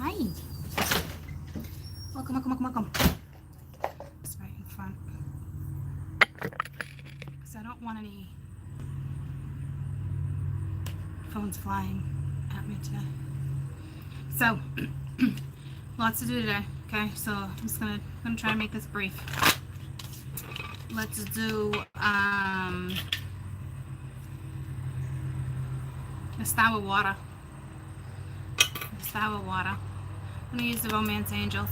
Hi. Welcome, welcome, welcome, welcome. It's right in front. Because I don't want any phones flying at me today. So, lots to do today. Okay, so I'm just gonna try to make this brief. Let's do a start with water. I'm gonna use the Romance Angels.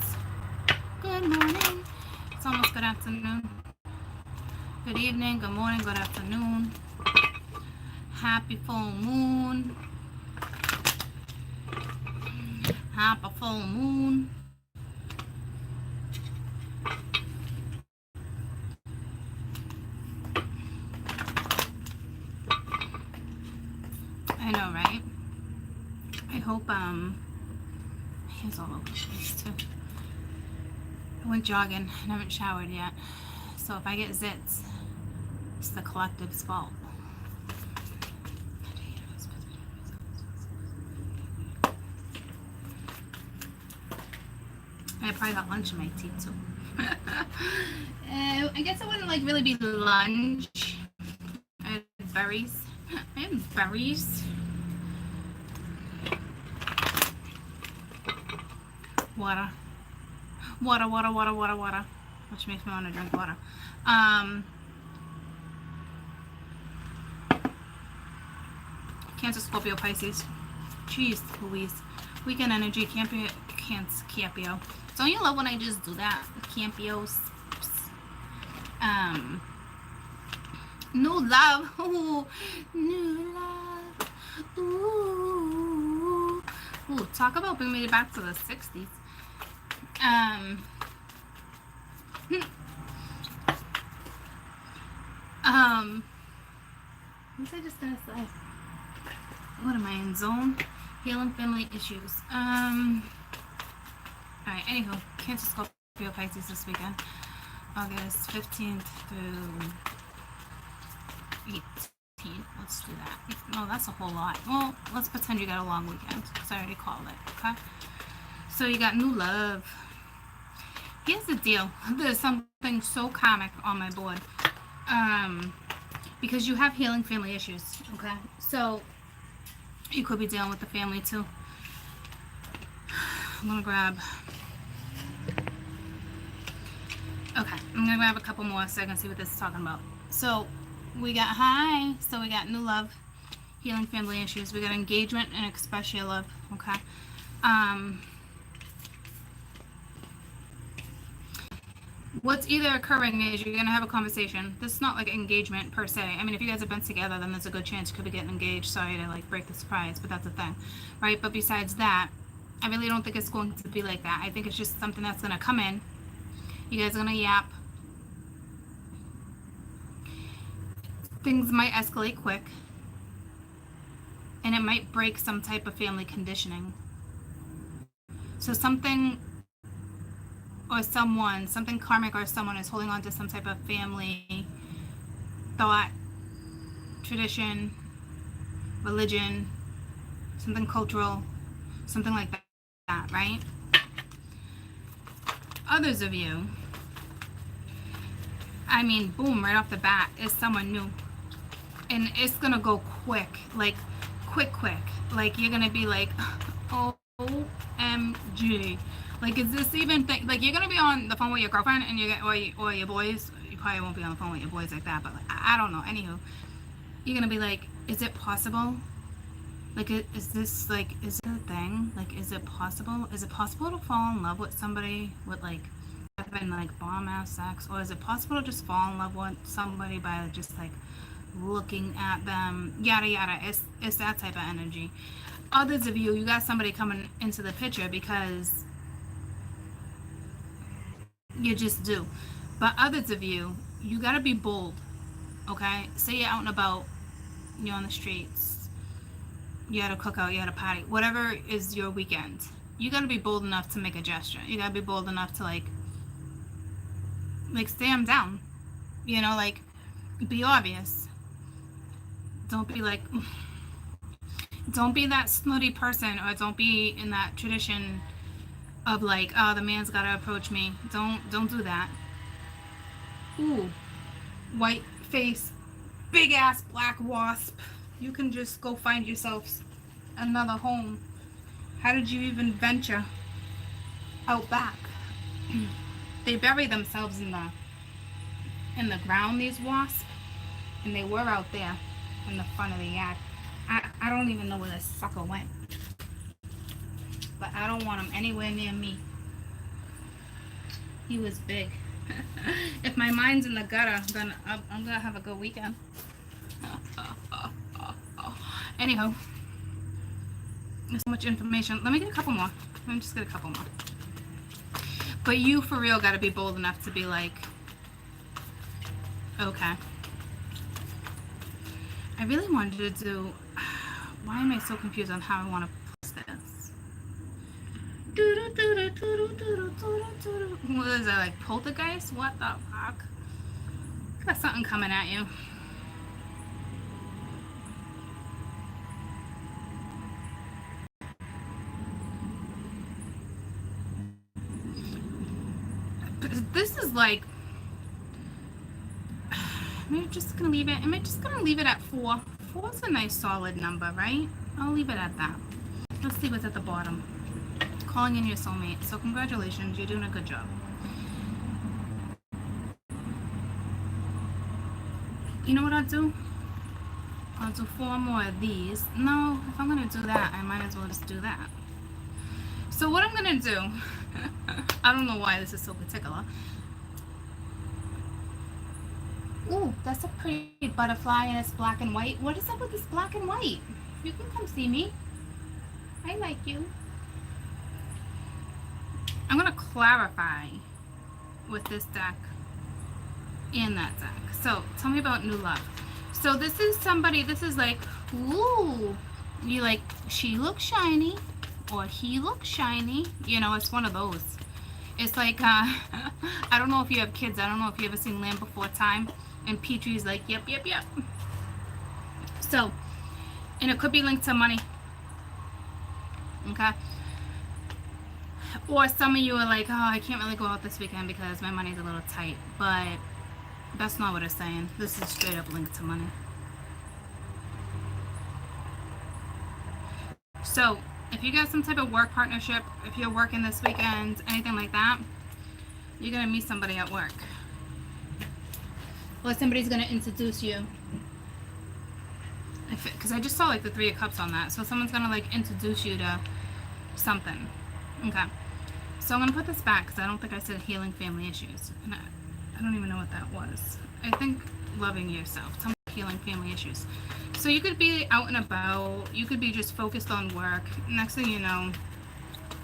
Good morning. It's almost good afternoon. Good evening, good morning, good afternoon. Happy full moon. Happy full moon. I know, right? I hope, hair's all over the place too. I went jogging and I haven't showered yet. So if I get zits, it's the collective's fault. I probably got lunch in my teeth too. I guess it wouldn't like really be lunch. I had berries. I have berries. Water. Which makes me want to drink water. Cancer, Scorpio, Pisces. Jeez Louise. Weekend energy, Campio. Don't you love when I just do that? Campios. New love. Ooh, new love. Ooh. Ooh, talk about bringing me back to the 60s. What was I just gonna say? What am I in zone? Healing family issues. Alright, anywho, Cancer, Scorpio, Pisces this weekend. August 15th through 18th. Let's do that. No, that's a whole lot. Well, let's pretend you got a long weekend, because I already called it, okay? So you got new love. Here's the deal. There's something so karmic on my board. Because you have healing family issues, okay? So you could be dealing with the family too. I'm gonna grab a couple more so I can see what this is talking about. So we got new love, healing family issues. We got engagement and express your love, okay? What's either occurring is you're gonna have a conversation. This is not like engagement per se. I mean, if you guys have been together, then there's a good chance you could be getting engaged. Sorry to like break the surprise, but that's a thing, right? But besides that, I really don't think it's going to be like that. I think it's just something that's gonna come in. You guys are gonna yap. Things might escalate quick, and it might break some type of family conditioning. So something karmic or someone is holding on to some type of family thought, tradition, religion, something cultural, something like that, right? Others of you, I mean, boom, right off the bat, is someone new. And it's gonna go quick, like quick. Like you're gonna be like, OMG. Like, is this even like you're gonna be on the phone with your girlfriend and or your boys? You probably won't be on the phone with your boys like that, but like, I don't know. Anywho, you're gonna be like, is it possible? Like, is this like, is it a thing? Like, is it possible? Is it possible to fall in love with somebody with like having like bomb ass sex, or is it possible to just fall in love with somebody by just like looking at them? Yada yada. It's that type of energy. Others of you got somebody coming into the picture because you just do. But others of you gotta be bold, okay? Say you're out and about, you're on the streets, you had a cookout, you had a party, whatever is your weekend. You gotta be bold enough to make a gesture. You gotta be bold enough to like stay them down. You know, like, be obvious. Don't be like, don't be that snooty person, or don't be in that tradition of like, oh, the man's gotta approach me. Don't do that. Ooh, white face, big ass black wasp. You can just go find yourself another home. How did you even venture out back? They bury themselves in the ground, these wasps, and they were out there in the front of the yard. I don't even know where this sucker went, but I don't want him anywhere near me. He was big. If my mind's in the gutter, then I'm gonna have a good weekend. Anyhow, there's so much information. Let me get a couple more. Let me just get a couple more. But you, for real, got to be bold enough to be like, okay. I really wanted to do... Why am I so confused on how I want to post this? What is that, like poltergeist? What the fuck? Got something coming at you. This is like... Am I just gonna leave it? Am I just gonna leave it at 4? 4 is a nice solid number, right? I'll leave it at that. Let's see what's at the bottom. Calling in your soulmate. So congratulations, you're doing a good job. You know what I'll do? I'll do 4 more of these. No, if I'm gonna do that, I might as well just do that. So what I'm gonna do, I don't know why this is so particular. Ooh, that's a pretty butterfly and it's black and white. What is up with this black and white? You can come see me. I like you. I'm gonna clarify with this deck and that deck. So tell me about new love. So this is somebody, this is like, ooh, you like, she looks shiny or he looks shiny. You know, it's one of those. It's like, I don't know if you have kids. I don't know if you ever seen Land Before Time. And Petrie's like, yep. So, and it could be linked to money. Okay? Or some of you are like, oh, I can't really go out this weekend because my money's a little tight. But that's not what it's saying. This is straight up linked to money. So, if you got some type of work partnership, if you're working this weekend, anything like that, you're going to meet somebody at work. Or somebody's going to introduce you. Because I just saw like the 3 of Cups on that. So someone's going to like introduce you to something. Okay. So I'm going to put this back because I don't think I said healing family issues. And I don't even know what that was. I think loving yourself. Tell me healing family issues. So you could be out and about. You could be just focused on work. Next thing you know,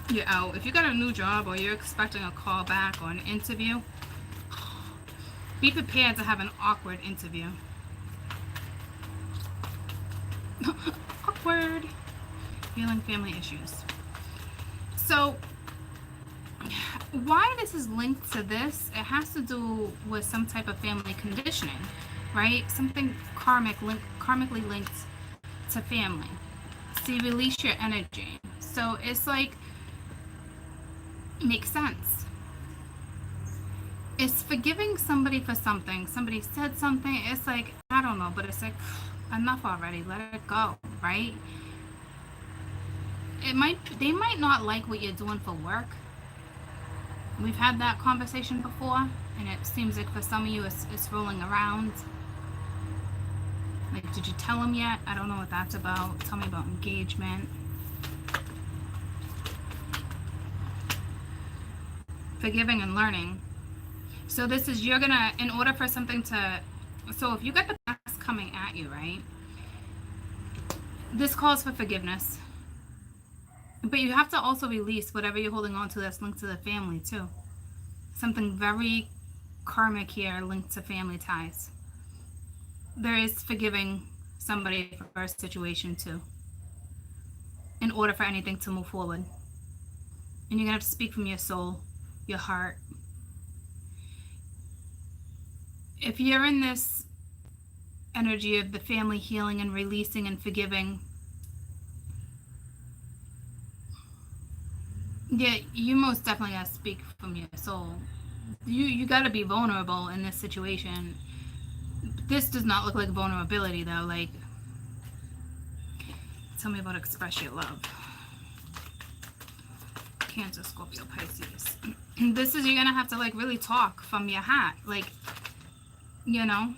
you're out. If you got a new job or you're expecting a call back or an interview, be prepared to have an awkward interview. Awkward. Healing family issues. So, why this is linked to this, it has to do with some type of family conditioning, right? Something karmically linked to family. So you release your energy. So it's like, makes sense. It's forgiving somebody for something. Somebody said something. It's like, I don't know, but it's like, enough already. Let it go, right? They might not like what you're doing for work. We've had that conversation before, and it seems like for some of you, it's rolling around. Like, did you tell them yet? I don't know what that's about. Tell me about engagement. Forgiving and learning. So this is, you're gonna, in order for something to, so if you got the past coming at you, right? This calls for forgiveness. But you have to also release whatever you're holding on to that's linked to the family too. Something very karmic here linked to family ties. There is forgiving somebody for a situation too, in order for anything to move forward. And you're gonna have to speak from your soul, your heart. If you're in this energy of the family healing and releasing and forgiving, Yeah, you most definitely gotta speak from your soul. You gotta be vulnerable in this situation. This does not look like vulnerability though. Like, tell me about express your love. Cancer, Scorpio, Pisces. This is, you're gonna have to like really talk from your heart. Like, you know,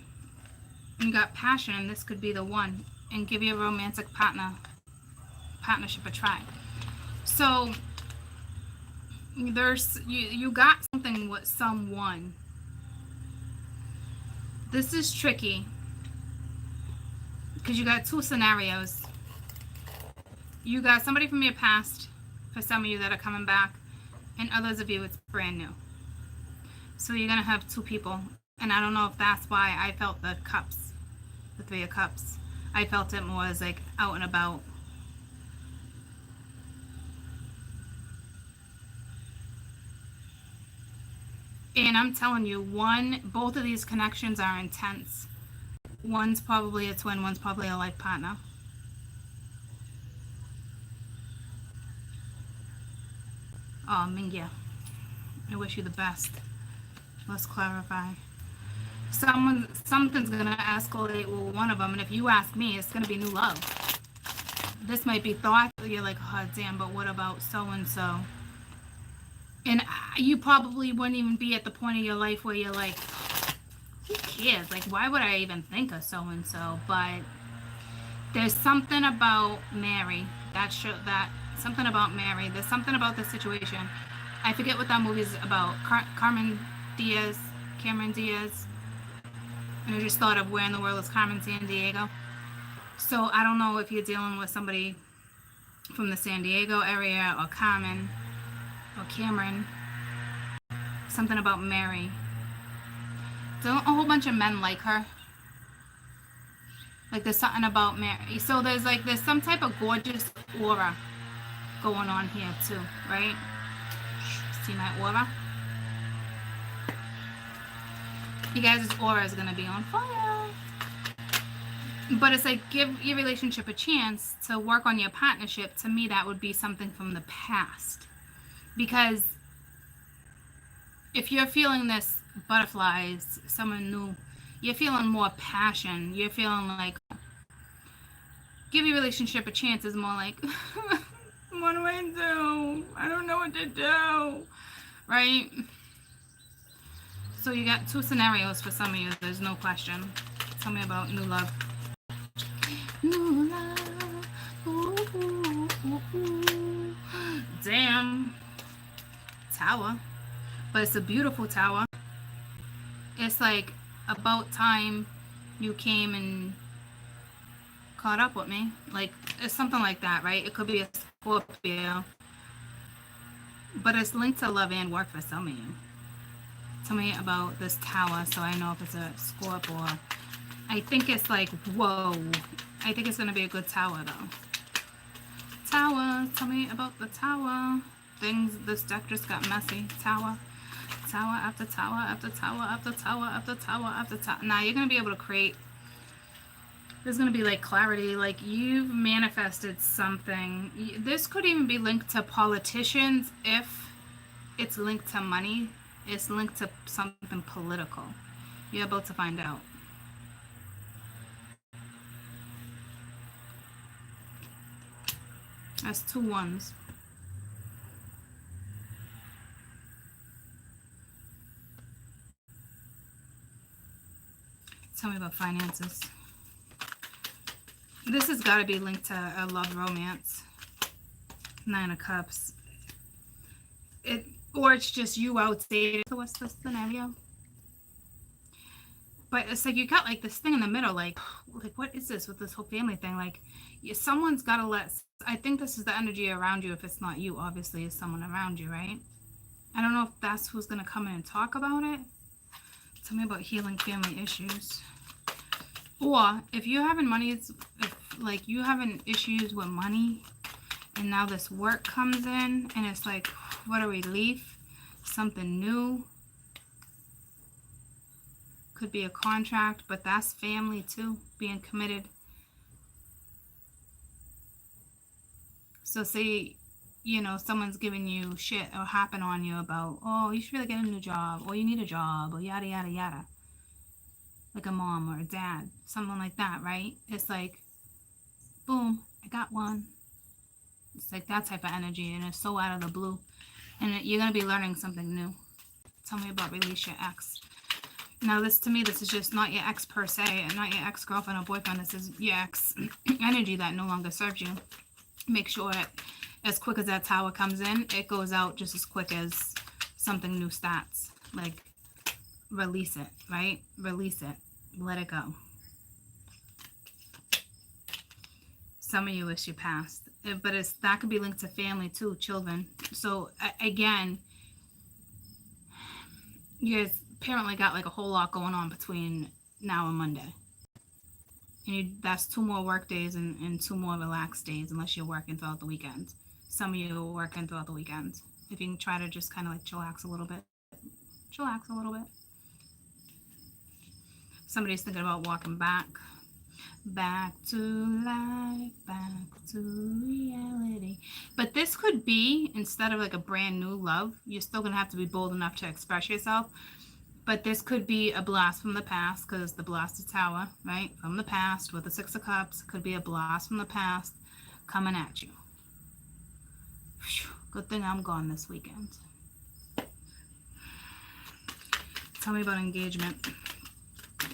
you got passion. This could be the one, and give your romantic partnership a try. So there's you got something with someone. This is tricky because you got two scenarios. You got somebody from your past, for some of you that are coming back, and others of you it's brand new. So you're gonna have two people, and I don't know if that's why I felt the cups, the Three of Cups. I felt it more as like out and about. And I'm telling you, both of these connections are intense. One's probably a twin, one's probably a life partner. Oh, Mingya, I wish you the best. Let's clarify. Something's gonna escalate with one of them, and if you ask me, it's gonna be new love. This might be thought you're like, oh damn, but what about so and so? And you probably wouldn't even be at the point of your life where you're like, who cares? Like, why would I even think of so and so? But there's something about Mary that something about Mary. There's something about this situation. I forget what that movie is about. Cameron Diaz. And I just thought of where in the world is Carmen Sandiego. So I don't know if you're dealing with somebody from the San Diego area or Carmen or Cameron. Something about Mary. Don't a whole bunch of men like her? Like there's something about Mary. So there's some type of gorgeous aura going on here too, right? See my aura? You guys' aura is gonna be on fire. But it's like, give your relationship a chance to work on your partnership. To me, that would be something from the past. Because if you're feeling this butterflies, someone new, you're feeling more passion. You're feeling like, give your relationship a chance is more like, what do I do? I don't know what to do. Right? So you got two scenarios for some of you. There's no question. Tell me about new love. New love. Ooh, ooh, ooh, ooh. Damn. Tower. But it's a beautiful tower. It's like about time you came and caught up with me. Like, it's something like that, right? It could be a Scorpio. But it's linked to love and work for some of you. Tell me about this tower so I know if it's a Scorp or... I think it's like, whoa. I think it's going to be a good tower, though. Tower. Tell me about the tower. This deck just got messy. Tower. Tower after tower after tower after tower after tower after tower. Now you're going to be able to create... There's going to be like clarity. Like you've manifested something. This could even be linked to politicians if it's linked to money. It's linked to something political. You're about to find out. That's 2 ones. Tell me about finances. This has got to be linked to a love romance. 9 of Cups. Or it's just you outdated. So what's the scenario? But it's like you got like this thing in the middle, like what is this with this whole family thing? Like someone's got to let... I think this is the energy around you. If it's not you, obviously it's someone around you, right? I don't know if that's who's going to come in and talk about it. Tell me about healing family issues. Or if you're having money, if like you having issues with money and now this work comes in and it's like, what a relief, something new. Could be a contract, but that's family too, being committed. So say you know, someone's giving you shit or hopping on you about, oh, you should really get a new job, or you need a job, or yada, yada, yada. Like a mom or a dad, something like that, right? It's like, boom, I got one. It's like that type of energy, and it's so out of the blue. And you're going to be learning something new. Tell me about release your ex. Now, this to me, this is just not your ex per se, and not your ex-girlfriend or boyfriend. This is your ex energy that no longer serves you. Make sure that as quick as that tower comes in, it goes out just as quick as something new starts. Like, release it, right? Release it. Let it go. Some of you, it's your past. But that could be linked to family too, children. So, again, you guys apparently got like a whole lot going on between now and Monday. And that's 2 more work days and 2 more relaxed days, unless you're working throughout the weekend. Some of you are working throughout the weekend. If you can try to just kind of like chillax a little bit. Chillax a little bit. Somebody's thinking about walking back. Back to life, back to reality. But this could be, instead of like a brand new love, you're still going to have to be bold enough to express yourself. But this could be a blast from the past, because the blast is tower, right? From the past with the 6 of Cups. Could be a blast from the past coming at you. Good thing I'm gone this weekend. Tell me about engagement.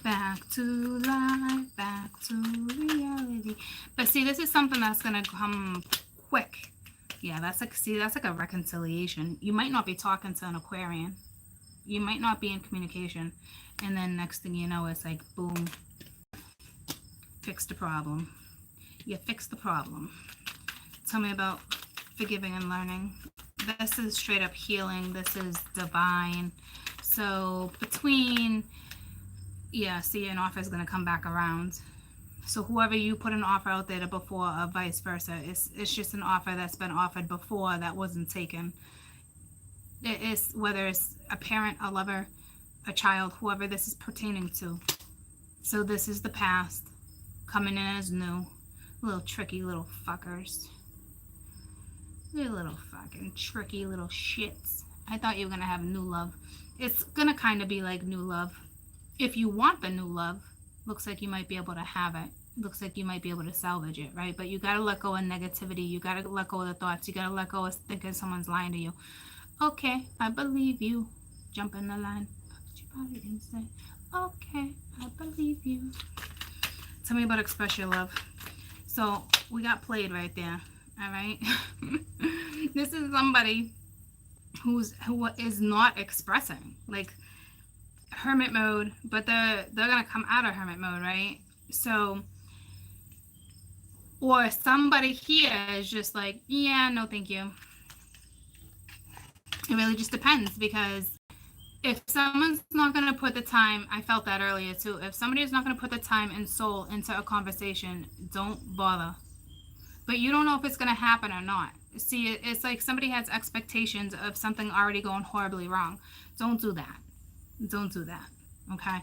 Back to life, back to reality. But see, this is something that's going to come quick. Yeah, that's like a reconciliation. You might not be talking to an Aquarian. You might not be in communication. And then next thing you know, it's like, boom, fix the problem. You fix the problem. Tell me about forgiving and learning. This is straight up healing. This is divine. So between... yeah, see, an offer is going to come back around. So whoever you put an offer out there to before, or vice versa, it's just an offer that's been offered before that wasn't taken. It is, whether it's a parent, a lover, a child, whoever this is pertaining to. So this is the past coming in as new. Little tricky little fuckers. Little fucking tricky little shits. I thought you were going to have new love. It's going to kind of be like new love. If you want the new love, looks like you might be able to have it. Looks like you might be able to salvage it, right? But you got to let go of negativity. You got to let go of the thoughts. You got to let go of thinking someone's lying to you. Okay, I believe you. Jump in the line. Put your body and say, okay, I believe you. Tell me about express your love. So we got played right there. All right. This is somebody who is not expressing. Like, hermit mode, but they're gonna come out of hermit mode, right? So, or somebody here is just like, yeah, no thank you. It really just depends, because if someone's not gonna put the time, I felt that earlier too, if somebody is not gonna put the time and soul into a conversation, don't bother. But you don't know if it's gonna happen or not. See, it's like somebody has expectations of something already going horribly wrong. Don't do that. Don't do that. Okay.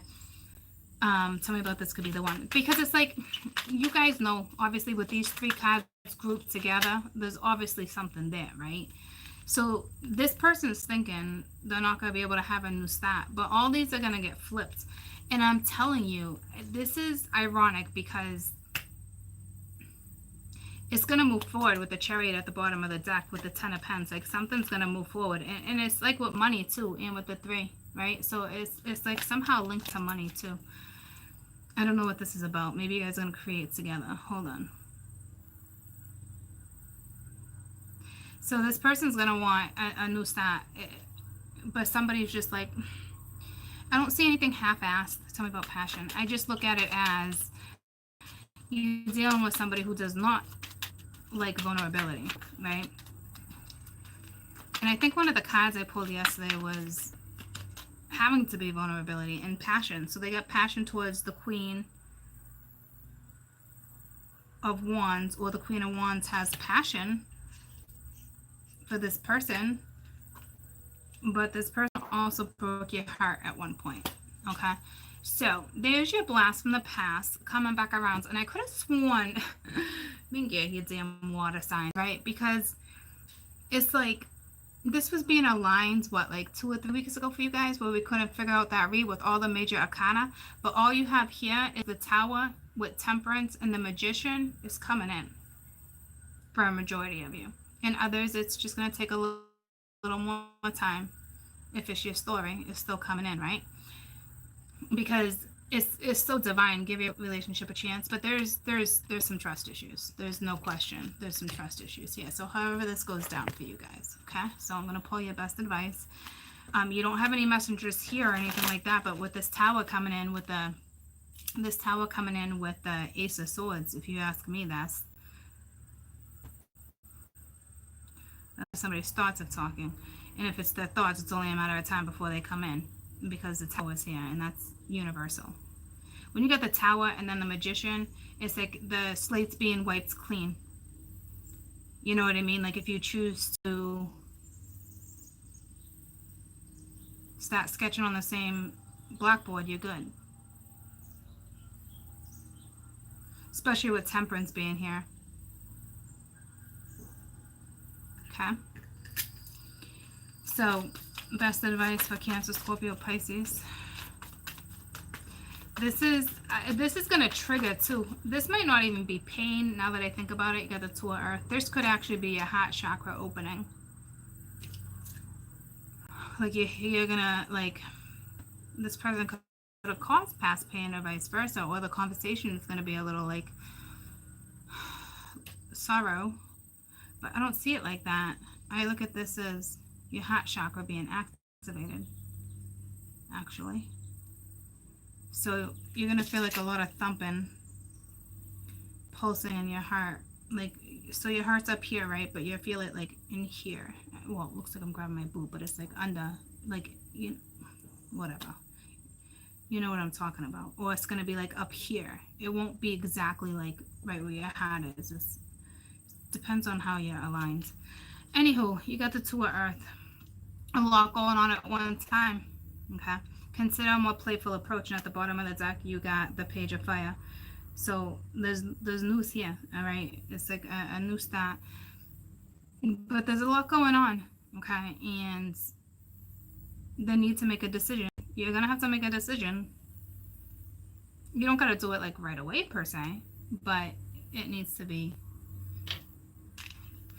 Tell me about this could be the one, because it's like, you guys know, obviously with these 3 cards grouped together, there's obviously something there, right? So this person's thinking they're not going to be able to have a new start, but all these are going to get flipped. And I'm telling you, this is ironic, because it's going to move forward with the Chariot at the bottom of the deck with the 10 of Pents. Like, something's going to move forward. And it's like with money too, and with the 3, right? So it's like somehow linked to money too. I don't know what this is about. Maybe you guys are going to create together. Hold on. So this person's going to want a new start. But somebody's just like, I don't see anything half-assed. Tell me about passion. I just look at it as you're dealing with somebody who does not like vulnerability, right? And I think one of the cards I pulled yesterday was having to be vulnerability and passion. So they got passion towards the Queen of Wands, or the Queen of Wands has passion for this person, but this person also broke your heart at one point. Okay, so there's your blast from the past coming back around. And I could have sworn, get your damn water sign, right? Because it's like this was being aligned, what, like 2 or 3 weeks ago for you guys, where we couldn't figure out that read with all the major arcana. But all you have here is the Tower with Temperance, and the Magician is coming in for a majority of you. And others, it's just going to take a little more time. If it's your story, it's still coming in, right? Because it's still divine. Give your relationship a chance, but there's some trust issues. There's no question. There's some trust issues here. So however this goes down for you guys, okay? So I'm gonna pull your best advice. You don't have any messengers here or anything like that, but with this Tower coming in with the Ace of Swords, if you ask me, that's somebody's thoughts of talking. And if it's their thoughts, it's only a matter of time before they come in, because the Tower is here, and that's universal. When you get the Tower and then the Magician, it's like the slate's being wiped clean. You know what I mean? Like if you choose to start sketching on the same blackboard, you're good. Especially with Temperance being here. Okay? So, best advice for Cancer, Scorpio, Pisces. This is going to trigger too. This might not even be pain now that I think about it. You got the Two of Earth. This could actually be a heart chakra opening. Like you're going to, like, this person could have caused past pain or vice versa. Or the conversation is going to be a little like sorrow. But I don't see it like that. I look at this as your heart chakra being activated, actually. So you're going to feel like a lot of thumping, pulsing in your heart. Like, so your heart's up here, right? But you feel it like in here. Well, it looks like I'm grabbing my boob, but it's like under, like, you, whatever. You know what I'm talking about. Or it's going to be like up here. It won't be exactly like right where your heart is. It depends on how you're aligned. Anywho, you got the Two of Earth. A lot going on at one time. Okay? Consider a more playful approach. And at the bottom of the deck, you got the Page of Fire. So there's news here. All right? It's like a new start. But there's a lot going on. Okay? And the need to make a decision. You're going to have to make a decision. You don't got to do it like right away per se. But it needs to be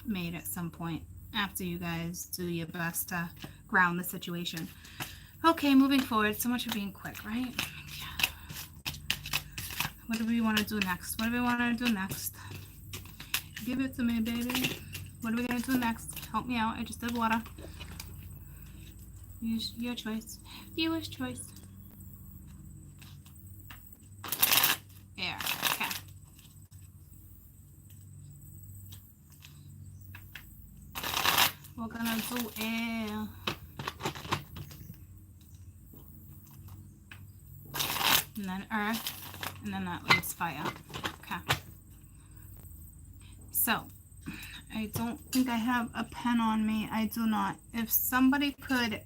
made at some point after you guys do your best to ground the situation. Okay, moving forward. So much for being quick, right? Yeah. What do we want to do next? What do we want to do next? Give it to me, baby. What are we going to do next? Help me out. I just did water. Use your choice. Viewer's choice. Air. Okay. We're gonna do air. And then earth. And then that leaves fire. Okay. So, I don't think I have a pen on me. I do not. If somebody could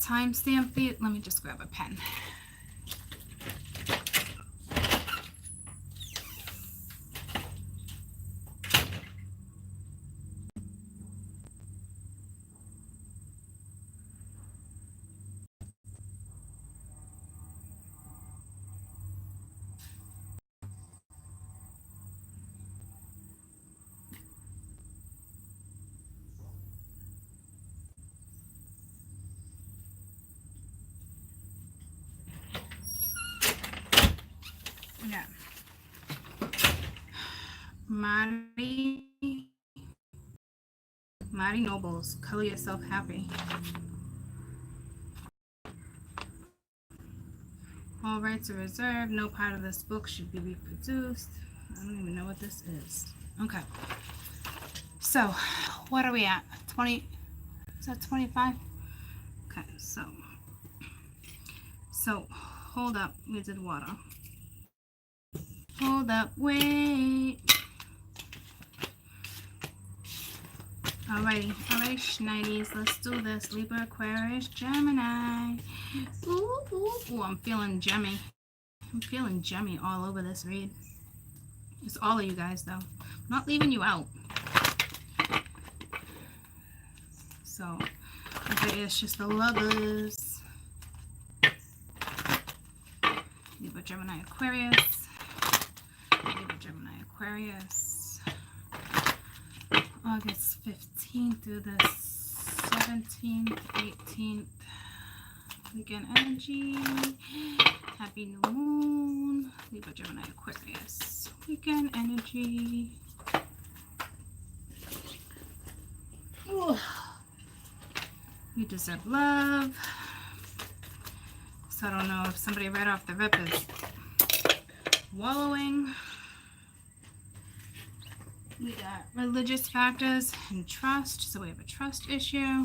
timestamp the, let me just grab a pen. Yeah. Mighty Nobles, color yourself happy. All rights are reserved. No part of this book should be reproduced. I don't even know what this is. Okay. So, what are we at? 20? Is that 25? Okay, so hold up. We did water. Hold up, wait. Alrighty, schnidies, let's do this. Libra, Aquarius, Gemini. Ooh, ooh, ooh, I'm feeling gemmy. I'm feeling gemmy all over this read. It's all of you guys, though. I'm not leaving you out. So okay, it's just the lovers. Libra, Gemini, Aquarius. Libra, Gemini, Aquarius. August 15th through the 17th, 18th. Weekend energy. Happy new moon. Libra, Gemini, Aquarius. Weekend energy. Ooh. You deserve love. So I don't know if somebody right off the rip is wallowing. We got religious factors and trust. So we have a trust issue.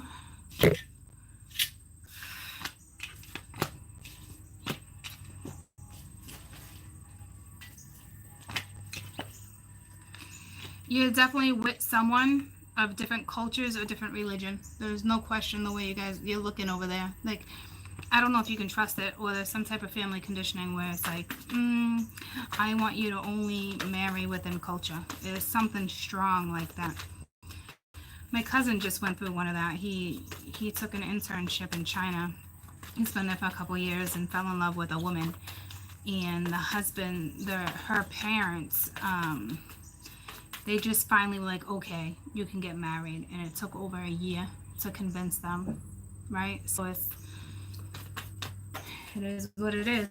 You're definitely with someone of different cultures or different religion. There's no question the way you're looking over there. Like, I don't know if you can trust it, or there's some type of family conditioning where it's like, I want you to only marry within culture. There's something strong like that. My cousin just went through one of that. He took an internship in China. He's been there for a couple of years and fell in love with a woman. And the husband, her parents, they just finally were like, okay, you can get married. And it took over a year to convince them, right? So it is what it is.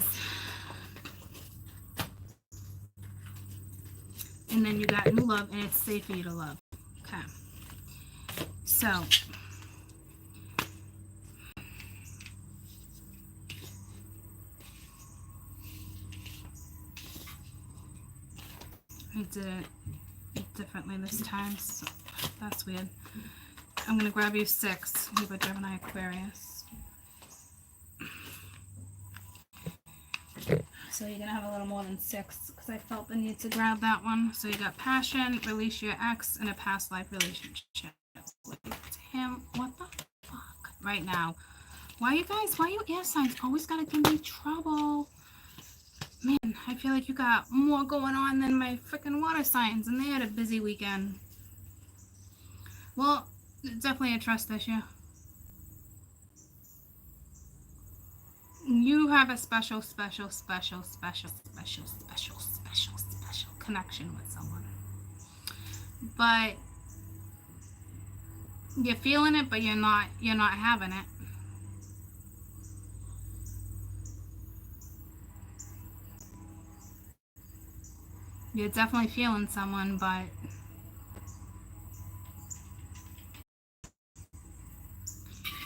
And then you got new love, and it's safe for you to love. Okay. So I did it differently this time, so that's weird. I'm gonna grab you 6. Libra, Gemini, Aquarius. So you're gonna have a little more than 6 because I felt the need to grab that one. So you got passion, release your ex, and a past life relationship with him. What the fuck? Right now. Why you air signs always gotta give me trouble? Man, I feel like you got more going on than my freaking water signs, and they had a busy weekend. Well, it's definitely a trust issue. You have a special connection with someone. But you're feeling it, but you're not having it. You're definitely feeling someone, but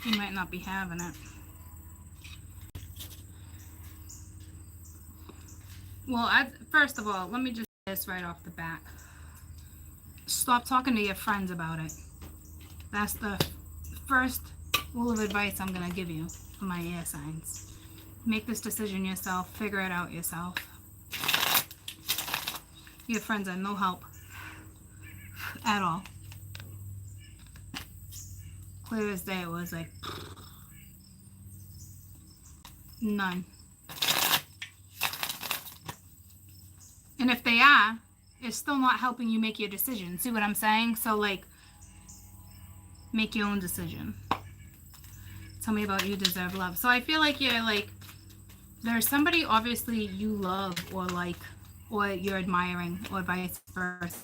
you might not be having it. Well, first of all, let me just say this right off the bat. Stop talking to your friends about it. That's the first rule of advice I'm going to give you for my air signs. Make this decision yourself. Figure it out yourself. Your friends are no help at all. Clear as day, it was like none. And if they are, it's still not helping you make your decision. See what I'm saying? So, like, make your own decision. Tell me about you deserve love. So I feel like you're like, there's somebody obviously you love or like, or you're admiring, or vice versa,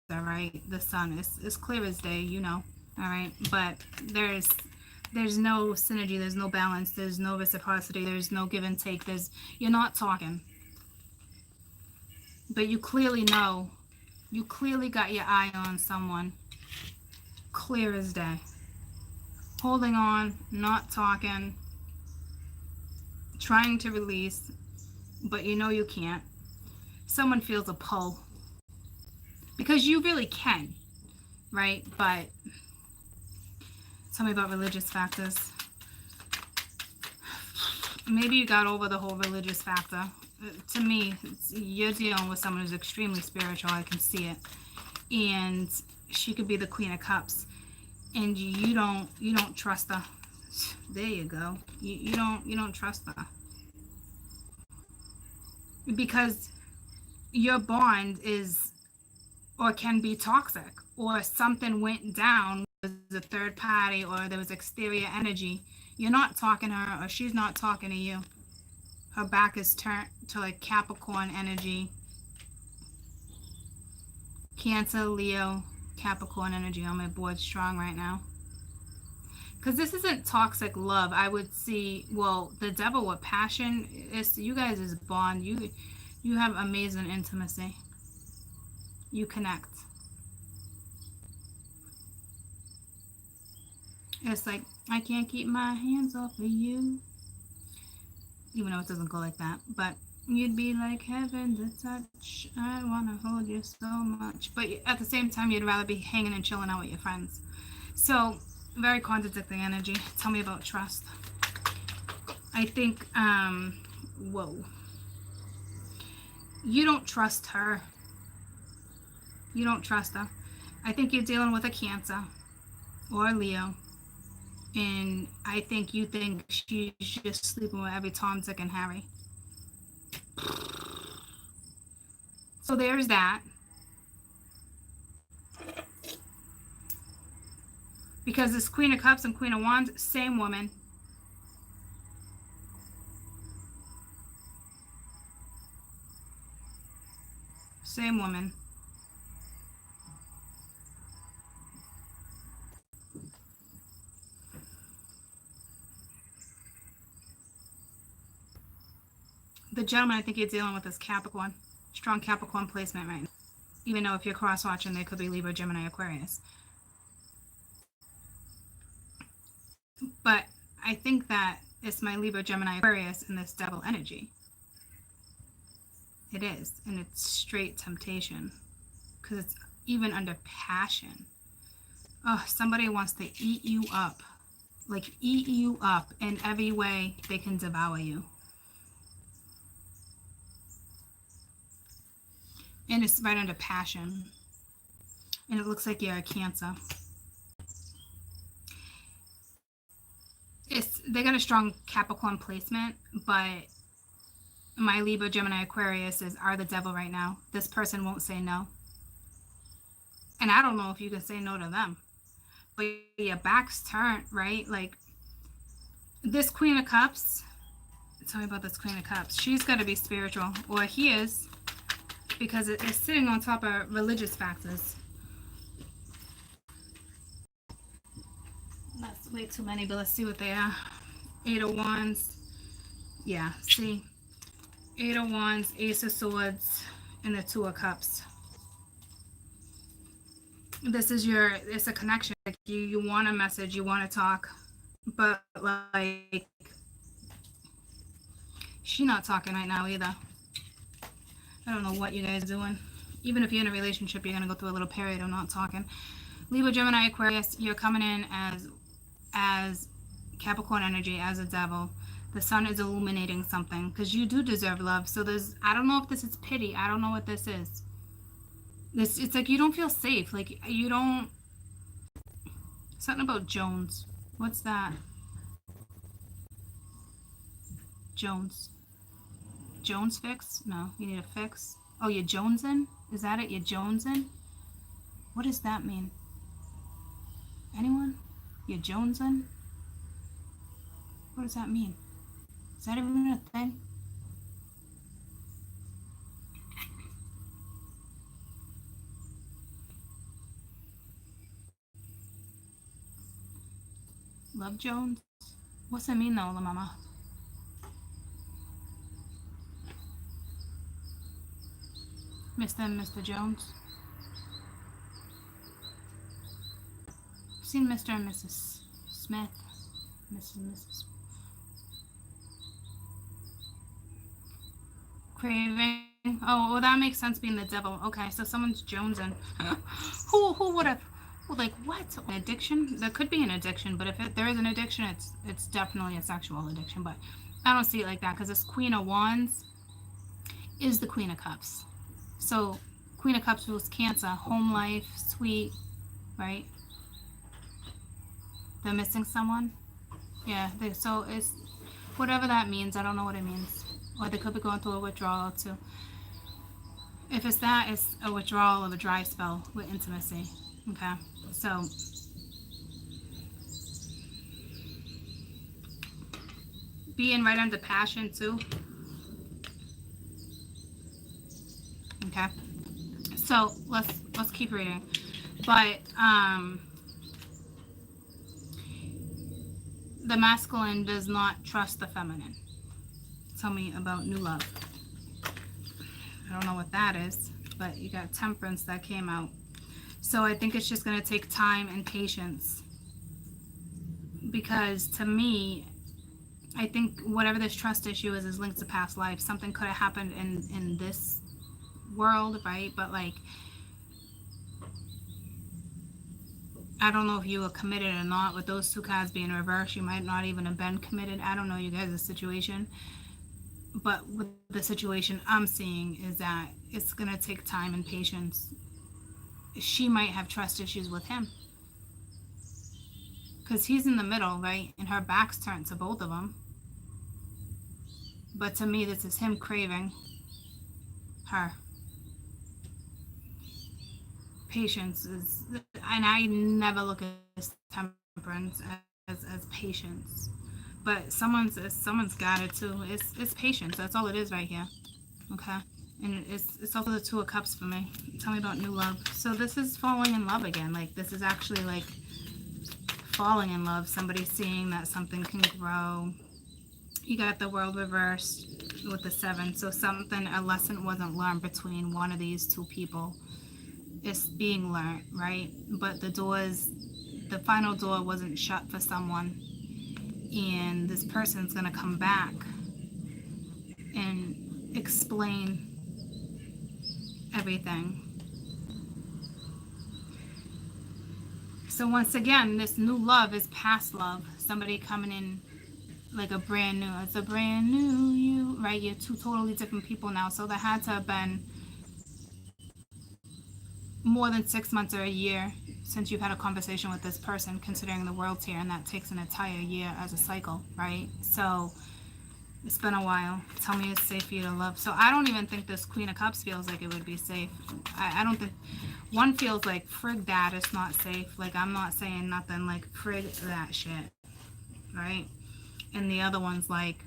right? The sun is clear as day, you know, all right? But there's no synergy, there's no balance, there's no reciprocity, there's no give and take, you're not talking. But you clearly know, you clearly got your eye on someone, clear as day. Holding on, not talking, trying to release, but you know you can't. Someone feels a pull. Because you really can, right? But tell me about religious factors. Maybe you got over the whole religious factor. To me, you're dealing with someone who's extremely spiritual. I can see it. And she could be the Queen of Cups. And you don't trust her. There you go. You don't trust her. Because your bond is or can be toxic, or something went down was a third party or there was exterior energy, you're not talking to her or she's not talking to you. Her back is turned to like Capricorn energy. Cancer, Leo, Capricorn energy on my board strong right now. Because this isn't toxic love. I would see, well, the devil with passion, is you guys is bond. You have amazing intimacy. You connect. It's like, I can't keep my hands off of you. Even though it doesn't go like that. But you'd be like heaven to touch. I want to hold you so much. But at the same time, you'd rather be hanging and chilling out with your friends. So, very contradicting energy. Tell me about trust. I think, whoa. You don't trust her. You don't trust her. I think you're dealing with a Cancer or a Leo. And I think you think she's just sleeping with every Tom, Dick, and Harry. So there's that. Because this Queen of Cups and Queen of Wands, same woman. Same woman. The gentleman I think you're dealing with is Capricorn. Strong Capricorn placement right now. Even though if you're cross-watching, they could be Libra, Gemini, Aquarius. But I think that it's my Libra, Gemini, Aquarius in this devil energy. It is. And it's straight temptation. Because it's even under passion. Oh, somebody wants to eat you up. Like, eat you up in every way they can devour you. And it's right under passion. And it looks like you're a Cancer. They got a strong Capricorn placement, but my Libra, Gemini, Aquarius are the devil right now. This person won't say no. And I don't know if you can say no to them. But your back's turned, right? Like, this Queen of Cups, tell me about this Queen of Cups. She's got to be spiritual, or he is, because it's sitting on top of religious factors. That's way too many, but let's see what they are. 8 of Wands. Yeah, see? 8 of Wands, Ace of Swords, and the 2 of Cups. This is it's a connection. Like you want a message, you want to talk, but like, she's not talking right now either. I don't know what you guys are doing. Even if you're in a relationship, you're going to go through a little period of not talking. Libra, Gemini, Aquarius, you're coming in as Capricorn energy, as a devil. The sun is illuminating something because you do deserve love. So I don't know if this is pity. I don't know what this is. It's like you don't feel safe. Like you don't. Something about Jones. What's that? Jones fix? No, you need a fix. Oh, you're jonesing? Is that it? You're jonesing? What does that mean? Anyone? You're jonesing? What does that mean? Is that even a thing? Love Jones? What's that mean though, La Mama? Mr. and Mr. Jones? I've seen Mr. and Mrs. Smith. Mrs. and Mrs. Craving. Oh, well, that makes sense being the devil. Okay, so someone's jonesing. Who would have? Well, like what? An addiction? There could be an addiction, but if there is an addiction, it's definitely a sexual addiction. But I don't see it like that because this Queen of Wands is the Queen of Cups. So Queen of Cups rules Cancer, home life, sweet, right? They're missing someone. Yeah. So it's whatever that means. I don't know what it means. Or they could be going through a withdrawal too. If it's that, it's a withdrawal of a dry spell with intimacy. Okay, so being right under passion too. Okay. So let's keep reading. But the masculine does not trust the feminine. Tell me about new love. I don't know what that is, but you got temperance that came out. So I think it's just going to take time and patience. Because to me, I think whatever this trust issue is linked to past life. Something could have happened in this world, right? But like, I don't know if you were committed or not. With those two cards being reversed, you might not even have been committed. I don't know you guys' situation. But with the situation I'm seeing is that it's going to take time and patience. She might have trust issues with him. Because he's in the middle, right? And her back's turned to both of them. But to me, this is him craving her. Patience is, and I never look at temperance as patience. But someone's got it too. It's patience. That's all it is right here. Okay. And it's also the Two of Cups for me. Tell me about new love. So this is falling in love again. Like, this is actually like falling in love. Somebody seeing that something can grow. You got the World reversed with the 7. So a lesson wasn't learned between one of these two people. It's being learned, right? But the final door wasn't shut for someone. And this person's going to come back and explain everything. So once again, this new love is past love. Somebody coming in like it's a brand new you, right? You're two totally different people now. So there had to have been more than 6 months or a year since you've had a conversation with this person, considering the world's here, and that takes an entire year as a cycle, right? So it's been a while. Tell me it's safe for you to love. So I don't even think this Queen of Cups feels like it would be safe. I don't think. One feels like, frig that, it's not safe. Like, I'm not saying nothing, like, frig that shit, right? And the other one's like,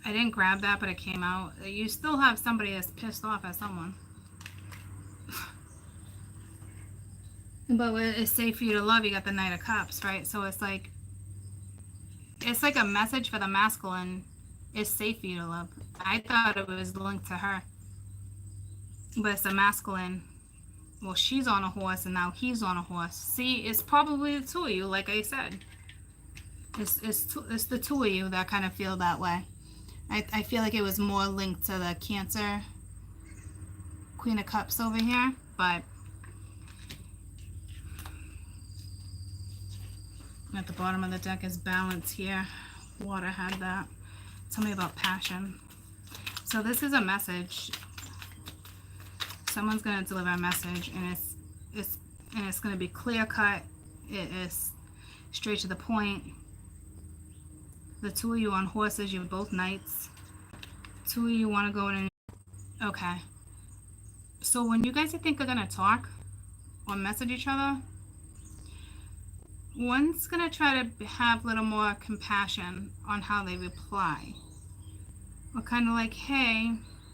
I didn't grab that, but it came out. You still have somebody that's pissed off at someone. But it's safe for you to love, you got the Knight of Cups, right? So it's like a message for the masculine. It's safe for you to love. I thought it was linked to her. But it's a masculine. Well, she's on a horse and now he's on a horse. See, it's probably the two of you, like I said. It's the two of you that kind of feel that way. I feel like it was more linked to the Cancer Queen of Cups over here, but at the bottom of the deck is balance here. Water had that. Tell me about passion. So this is a message. Someone's going to deliver a message, and it's going to be clear cut. It is straight to the point. The two of you on horses, you're both knights. Two of you want to go in. Okay. So when you guys think are going to talk or message each other, one's going to try to have a little more compassion on how they reply. Or kind of like, hey,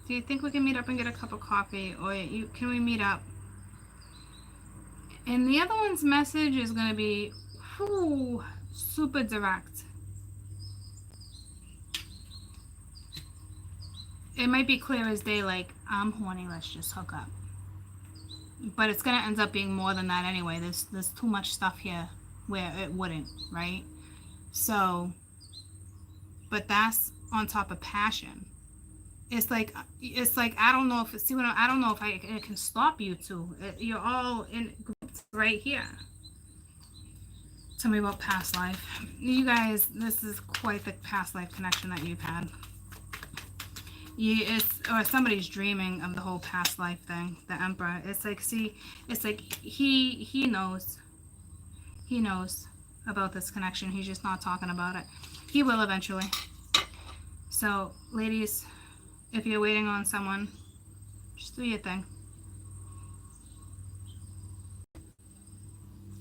do you think we can meet up and get a cup of coffee? Or can we meet up? And the other one's message is going to be super direct. It might be clear as day, like, I'm horny, let's just hook up. But it's going to end up being more than that anyway. There's too much stuff here where it wouldn't, right? So, but that's on top of passion. It's like I don't know if I don't know if it can stop you two. You're all in groups right here. Tell me about past life. You guys, this is quite the past life connection that you've had. Or somebody's dreaming of the whole past life thing. The Emperor. It's like, see, it's like he knows. He knows about this connection. He's just not talking about it. He will eventually. So, ladies, if you're waiting on someone, just do your thing.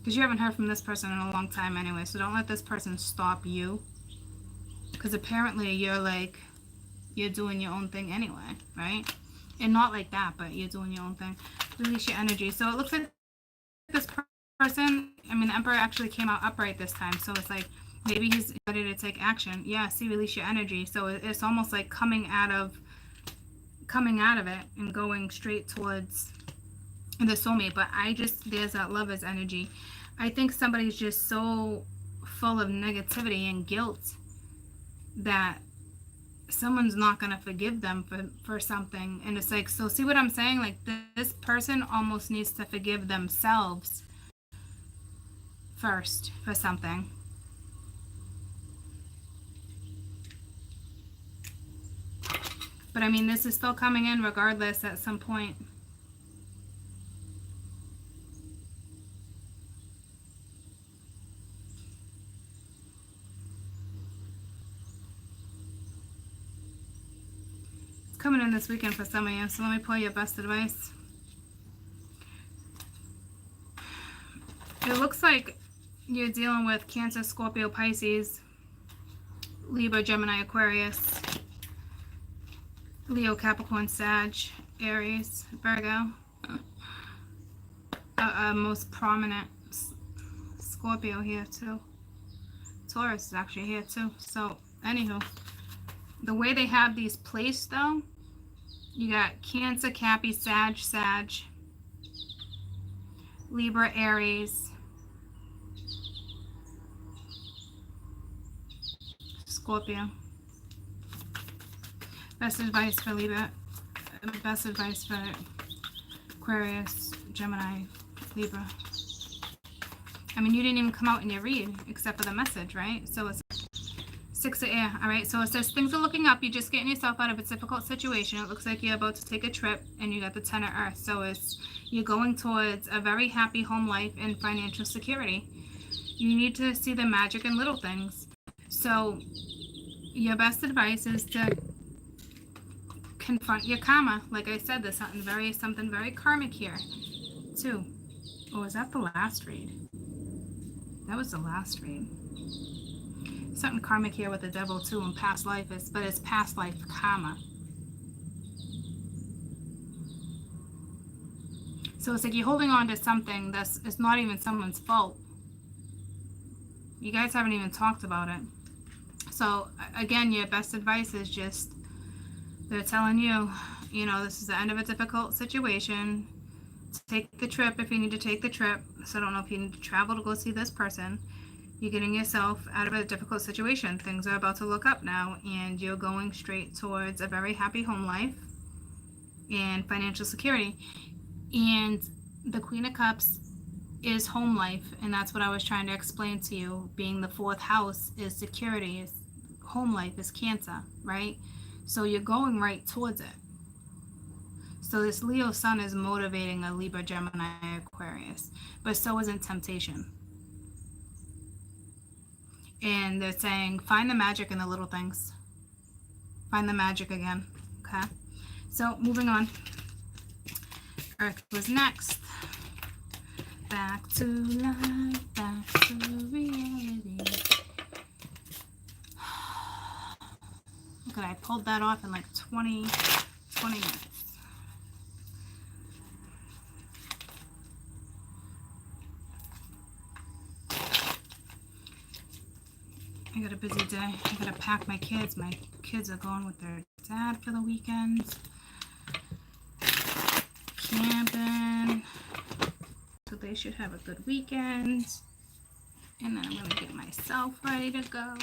Because you haven't heard from this person in a long time anyway, so don't let this person stop you. Because apparently you're doing your own thing anyway, right? And not like that, but you're doing your own thing. Release your energy. So it looks like this person, I mean, the Emperor actually came out upright this time, so it's like maybe he's ready to take action. Yeah, see, release your energy. So it's almost like coming out of it and going straight towards the soulmate. But there's that lover's energy. I think somebody's just so full of negativity and guilt that someone's not going to forgive them for something. And it's like, so see what I'm saying? Like, this person almost needs to forgive themselves first for something. But I mean, this is still coming in regardless at some point. It's coming in this weekend for some of you, so let me pull your best advice. It looks like you're dealing with Cancer, Scorpio, Pisces, Libra, Gemini, Aquarius, Leo, Capricorn, Sag, Aries, Virgo. Most prominent Scorpio here too. Taurus is actually here too. So, anywho, the way they have these placed though, you got Cancer, Cappy, Sag, Libra, Aries, Scorpio. Best advice for Libra. Best advice for Aquarius, Gemini, Libra. I mean, you didn't even come out in your read except for the message, right? So it's 6 of air. All right. So it says things are looking up. You're just getting yourself out of a difficult situation. It looks like you're about to take a trip, and you got the 10 of Earth. So you're going towards a very happy home life and financial security. You need to see the magic in little things. So your best advice is to confront your karma. Like I said, there's something very karmic here too. Oh, is that the last read? That was the last read. Something karmic here with the devil too in past life, but it's past life karma. So it's like you're holding on to something it's not even someone's fault. You guys haven't even talked about it. So again, your best advice is just, they're telling you, this is the end of a difficult situation. Take the trip if you need to take the trip. So I don't know if you need to travel to go see this person. You're getting yourself out of a difficult situation. Things are about to look up now, and you're going straight towards a very happy home life and financial security. And the Queen of Cups is home life, and that's what I was trying to explain to you. Being the 4th house is security, home life is Cancer, right? So you're going right towards it. So this Leo sun is motivating a Libra, Gemini, Aquarius, but so isn't temptation. And they're saying, find the magic in the little things. Find the magic again. Okay. So moving on. Earth was next. Back to life, back to reality. Look at, I pulled that off in like 20 minutes. I got a busy day. I gotta pack my kids. My kids are going with their dad for the weekend. Camping. So they should have a good weekend. And then I'm gonna get myself ready to go.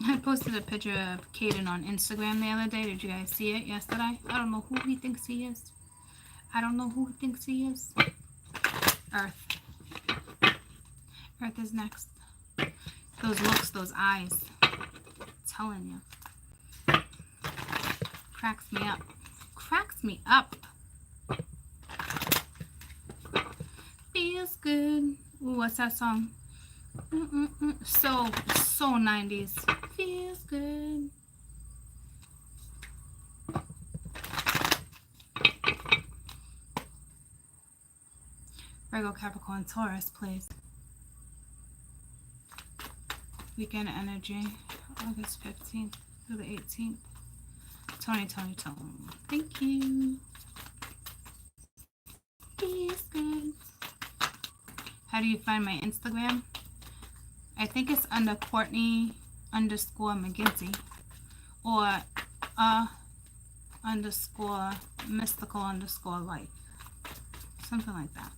I posted a picture of Caden on Instagram the other day. Did you guys see it yesterday? I don't know who he thinks he is. Earth. Earth is next. Those looks, those eyes. I'm telling you. Cracks me up. Cracks me up. Feels good. Ooh, what's that song? So 90s. Feels good. Virgo, Capricorn, Taurus, please. Weekend energy, August 15th through the 18th. Tony. Thank you. Yes, guys. How do you find my Instagram? I think it's under Courtney_McGinty or _mystical_life. Something like that.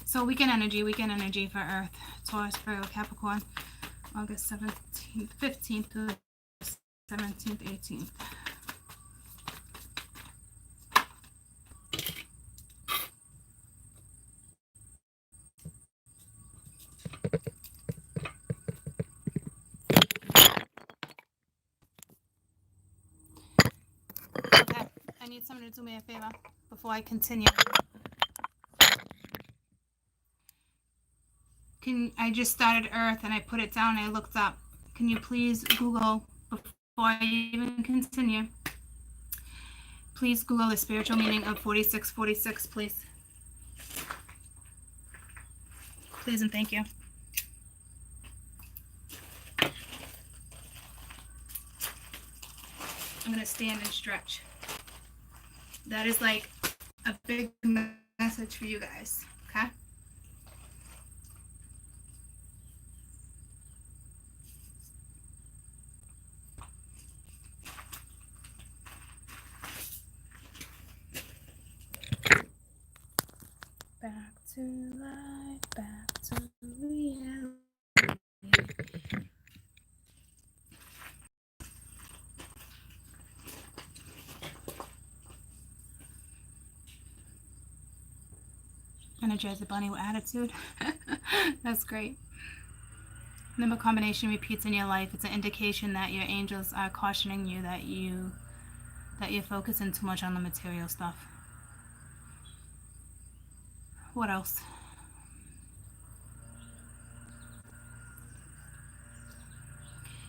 So weekend energy for Earth, Taurus, Virgo, Capricorn, August 17th, 15th to 17th, 18th. Okay, I need someone to do me a favor before I continue. I just started Earth and I put it down and I looked up. Can you please Google, before I even continue, please Google the spiritual meaning of 4646, please. Please and thank you. I'm going to stand and stretch. That is like a big message for you guys, okay? Back to life, back to reality. Energize the bunny with attitude. That's great. Number combination repeats in your life. It's an indication that your angels are cautioning you that you're focusing too much on the material stuff. What else?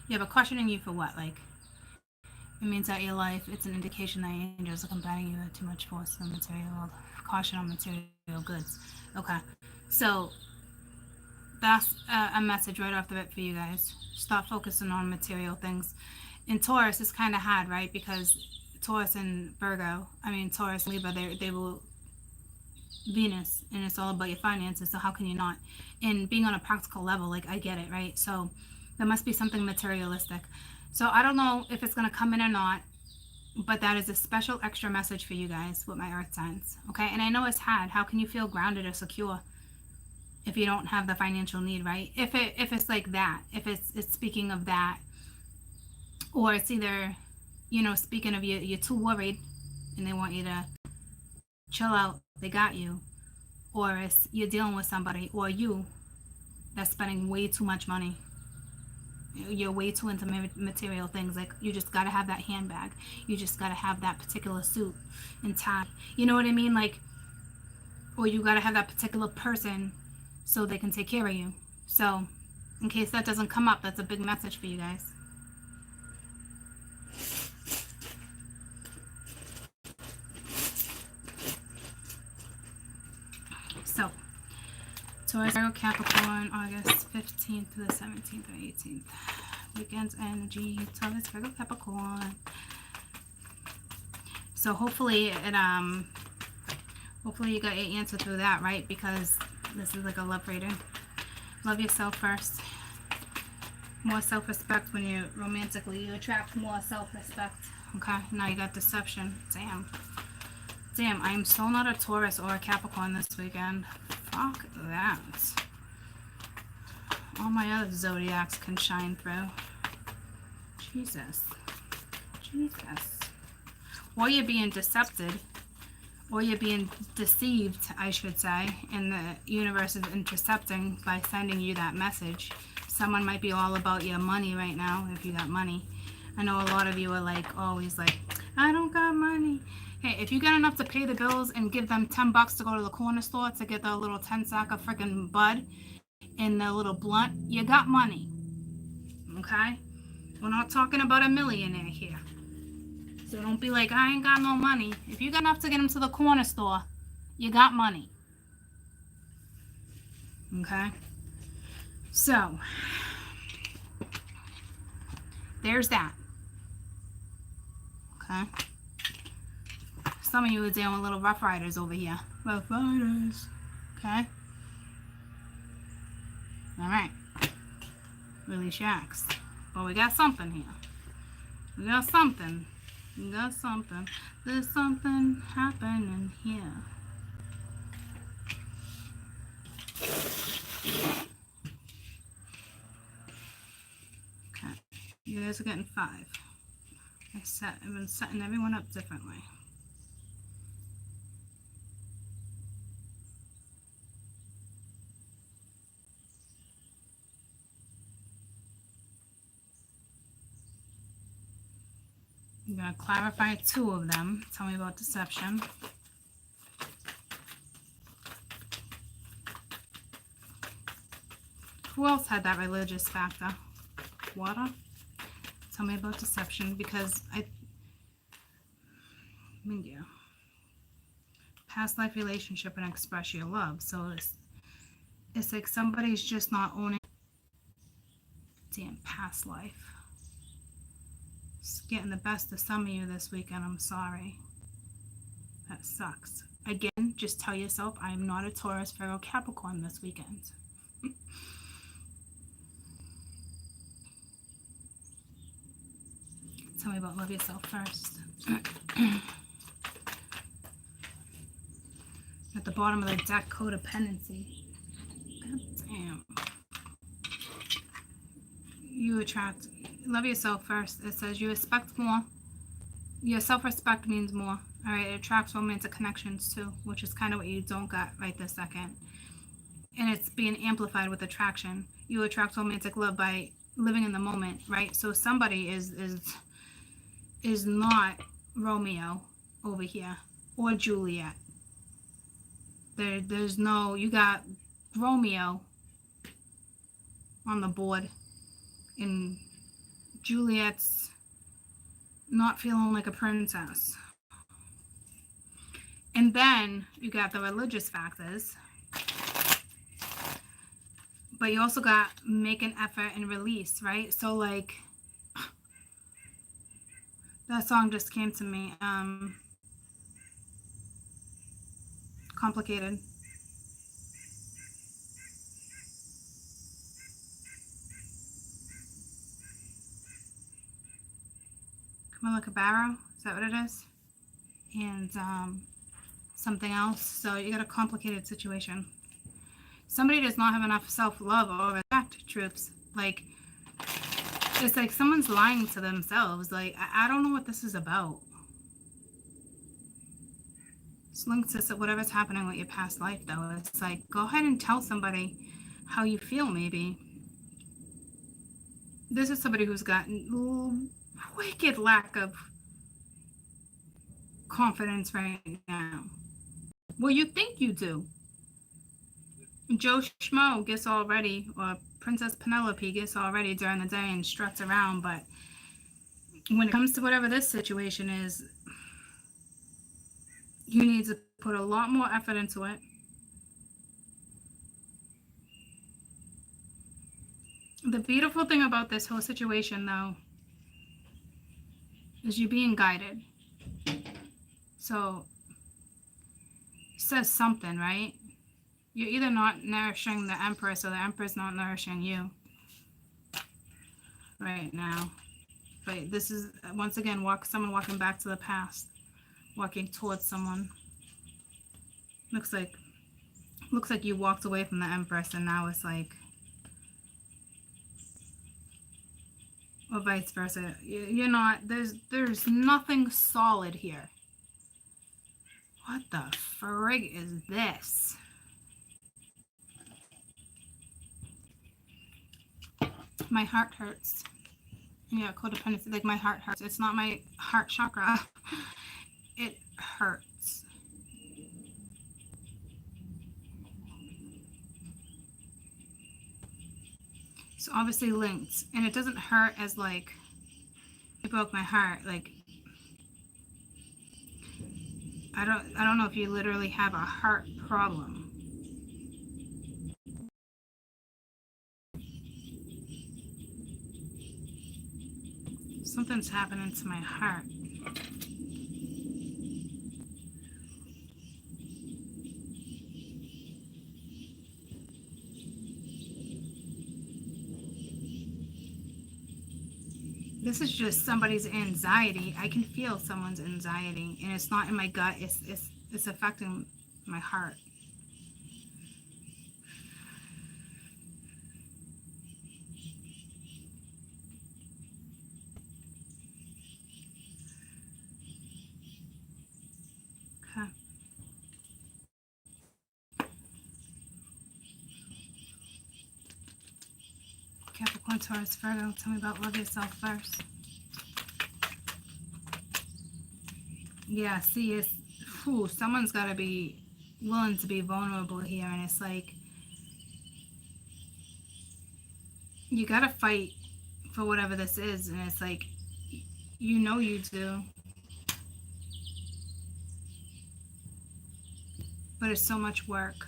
Yeah, but cautioning you for what? Like, it means that your life, it's an indication that your angels are combating you with too much force on material, caution on material goods. Okay, so that's a message right off the bat for you guys. Stop focusing on material things. In Taurus, it's kind of hard, right? Because Taurus and Taurus, Libra, they will Venus, and it's all about your finances. So how can you not? And being on a practical level, like I get it, right? So there must be something materialistic. So I don't know if it's going to come in or not, but that is a special extra message for you guys with my earth signs. Okay. And I know it's hard. How can you feel grounded or secure if you don't have the financial need, right? If it's like that, if it's speaking of that, or it's either, speaking of you're too worried and they want you to chill out, they got you, or it's you're dealing with somebody or you that's spending way too much money. You're way too into material things. Like, you just got to have that handbag. You just got to have that particular suit and tie. You know what I mean? Like, or you got to have that particular person so they can take care of you. So, in case that doesn't come up, that's a big message for you guys. So, Taurus, Capricorn, August 15th to the 17th or 18th. Weekend's energy, Taurus, Virgo, Capricorn. So hopefully you got your answer through that, right? Because this is like a love reading. Love yourself first. More self-respect when you romantically, you attract more self-respect. Okay, now you got deception. Damn, I am so not a Taurus or a Capricorn this weekend. Fuck that. All my other zodiacs can shine through. Jesus. Or you're being decepted, or you're being deceived, I should say, and the universe is intercepting by sending you that message. Someone might be all about your money right now, if you got money. I know a lot of you are like, always like, I don't got money. Hey, if you got enough to pay the bills and give them $10 to go to the corner store to get the little 10 sack of freaking bud and the little blunt, you got money. Okay? We're not talking about a millionaire here. So don't be like, I ain't got no money. If you got enough to get them to the corner store, you got money. Okay? So, there's that. Okay? Some of you are dealing with little Rough Riders over here. Rough Riders. Okay? Alright. Release your ex. But we got something here. We got something. We got something. There's something happening here. Okay. You guys are getting 5. I've been setting everyone up differently. I'm going to clarify 2 of them. Tell me about deception. Who else had that religious factor? Water? Tell me about deception, because yeah. Past life relationship and express your love. So it's like somebody's just not owning damn past life. It's getting the best of some of you this weekend. I'm sorry. That sucks. Again, just tell yourself, I am not a Taurus, Virgo, Capricorn this weekend. Tell me about love yourself first. At the bottom of the deck, codependency. God damn. You attract, love yourself first. It says you expect more. Your self-respect means more. All right, it attracts romantic connections too, which is kind of what you don't got right this second. And it's being amplified with attraction. You attract romantic love by living in the moment, right? So somebody is not Romeo over here or Juliet. There's no, you got Romeo on the board, and Juliet's not feeling like a princess. And then you got the religious factors, but you also got make an effort and release, right? So like that song just came to me, Complicated. Camila Cabello, is that what it is? And something else. So you got a complicated situation. Somebody does not have enough self-love or respect, troops. Like, it's like someone's lying to themselves. Like, I don't know what this is about. It's linked to whatever's happening with your past life, though. It's like, go ahead and tell somebody how you feel, maybe. This is somebody who's got wicked lack of confidence right now. Well, you think you do. Joe Schmo gets all ready, or Princess Penelope gets all ready during the day and struts around, but when it comes to whatever this situation is, you need to put a lot more effort into it. The beautiful thing about this whole situation, though, is you being guided. So, it says something, right? You're either not nourishing the Empress or the Empress not nourishing you right now. But this is, once again, someone walking back to the past, walking towards someone. Looks like you walked away from the Empress, and now it's like, or vice versa. You're not, there's nothing solid here. What the frig is this? My heart hurts. Yeah, codependency, like my heart hurts. It's not my heart chakra. It hurts. So obviously linked. And it doesn't hurt as like, it broke my heart. Like, I don't know if you literally have a heart problem. Something's happening to my heart. This is just somebody's anxiety. I can feel someone's anxiety, and it's not in my gut. It's affecting my heart. Okay. Capricorn, Taurus, Virgo. Tell me about love yourself first. Yeah, see, it's someone's got to be willing to be vulnerable here, and it's like you got to fight for whatever this is, and it's like you do, but it's so much work.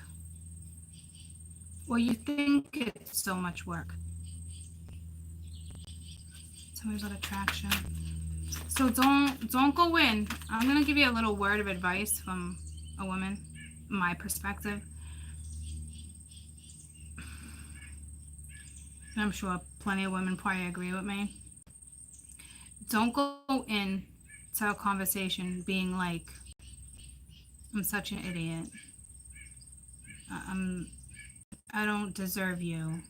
Well, you think it's so much work. Tell me about attraction. So don't go in. I'm gonna give you a little word of advice from a woman, my perspective. And I'm sure plenty of women probably agree with me. Don't go in to a conversation being like, I'm such an idiot. I don't deserve you.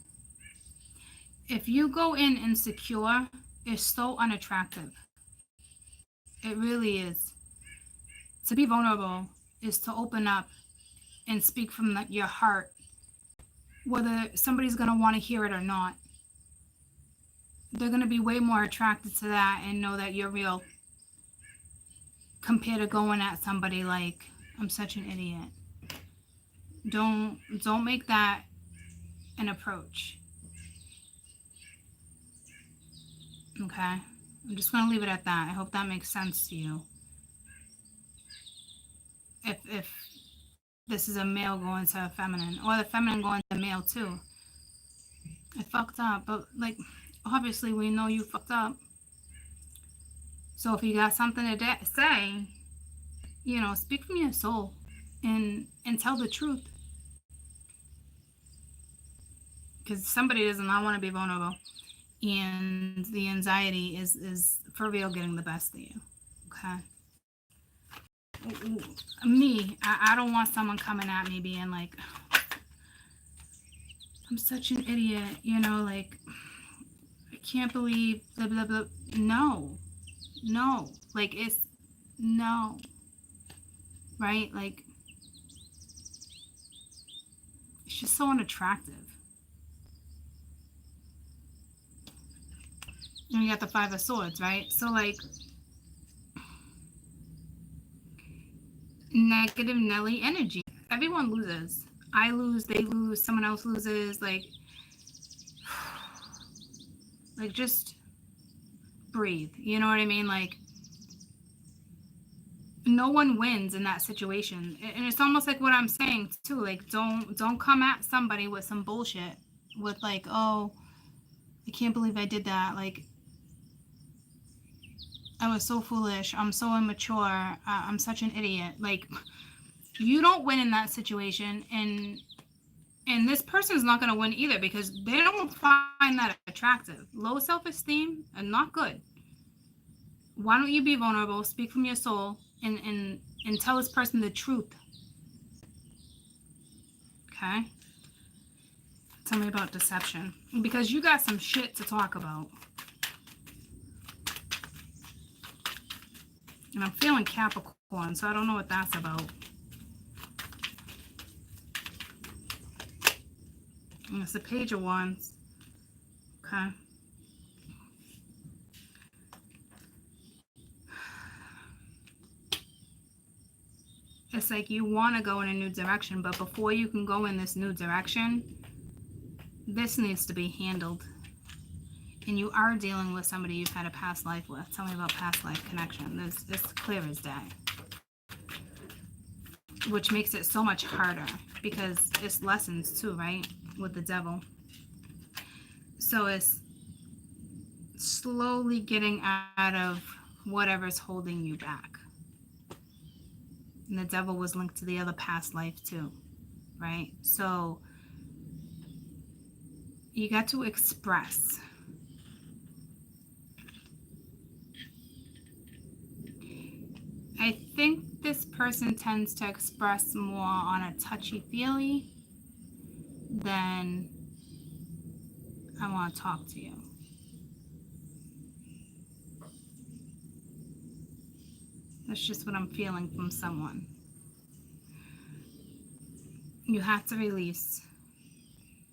If you go in insecure, it's so unattractive. It really is. To be vulnerable is to open up and speak from your heart, whether somebody's going to want to hear it or not. They're going to be way more attracted to that and know that you're real compared to going at somebody like, I'm such an idiot. Don't make that an approach. Okay? I'm just going to leave it at that. I hope that makes sense to you. If this is a male going to a feminine, or the feminine going to male too. I fucked up, but like, obviously we know you fucked up. So if you got something to say, speak from your soul and tell the truth. Because somebody does not want to be vulnerable. And the anxiety is for real getting the best of you. Okay? Me, I don't want someone coming at me being like, I'm such an idiot, like, I can't believe blah blah blah. No, like, it's no, right? Like, it's just so unattractive. And you got the Five of Swords, right? So like, negative Nelly energy. Everyone loses. I lose, they lose, someone else loses. Like just breathe. You know what I mean? Like, no one wins in that situation. And it's almost like what I'm saying too. Like, don't come at somebody with some bullshit with like, oh, I can't believe I did that. Like, I was so foolish. I'm so immature. I'm such an idiot. Like, you don't win in that situation, and this person's not going to win either because they don't find that attractive. Low self-esteem and not good. Why don't you be vulnerable, speak from your soul, and tell this person the truth? Okay? Tell me about deception. Because you got some shit to talk about. And I'm feeling Capricorn, so I don't know what that's about. And it's the Page of Wands. Okay. It's like you want to go in a new direction, but before you can go in this new direction, this needs to be handled. And you are dealing with somebody you've had a past life with. Tell me about past life connection. This clear as day. Which makes it so much harder because it's lessons too, right? With the devil. So it's slowly getting out of whatever's holding you back. And the devil was linked to the other past life too, right? So you got to express. I think this person tends to express more on a touchy-feely than I want to talk to you. That's just what I'm feeling from someone. You have to release.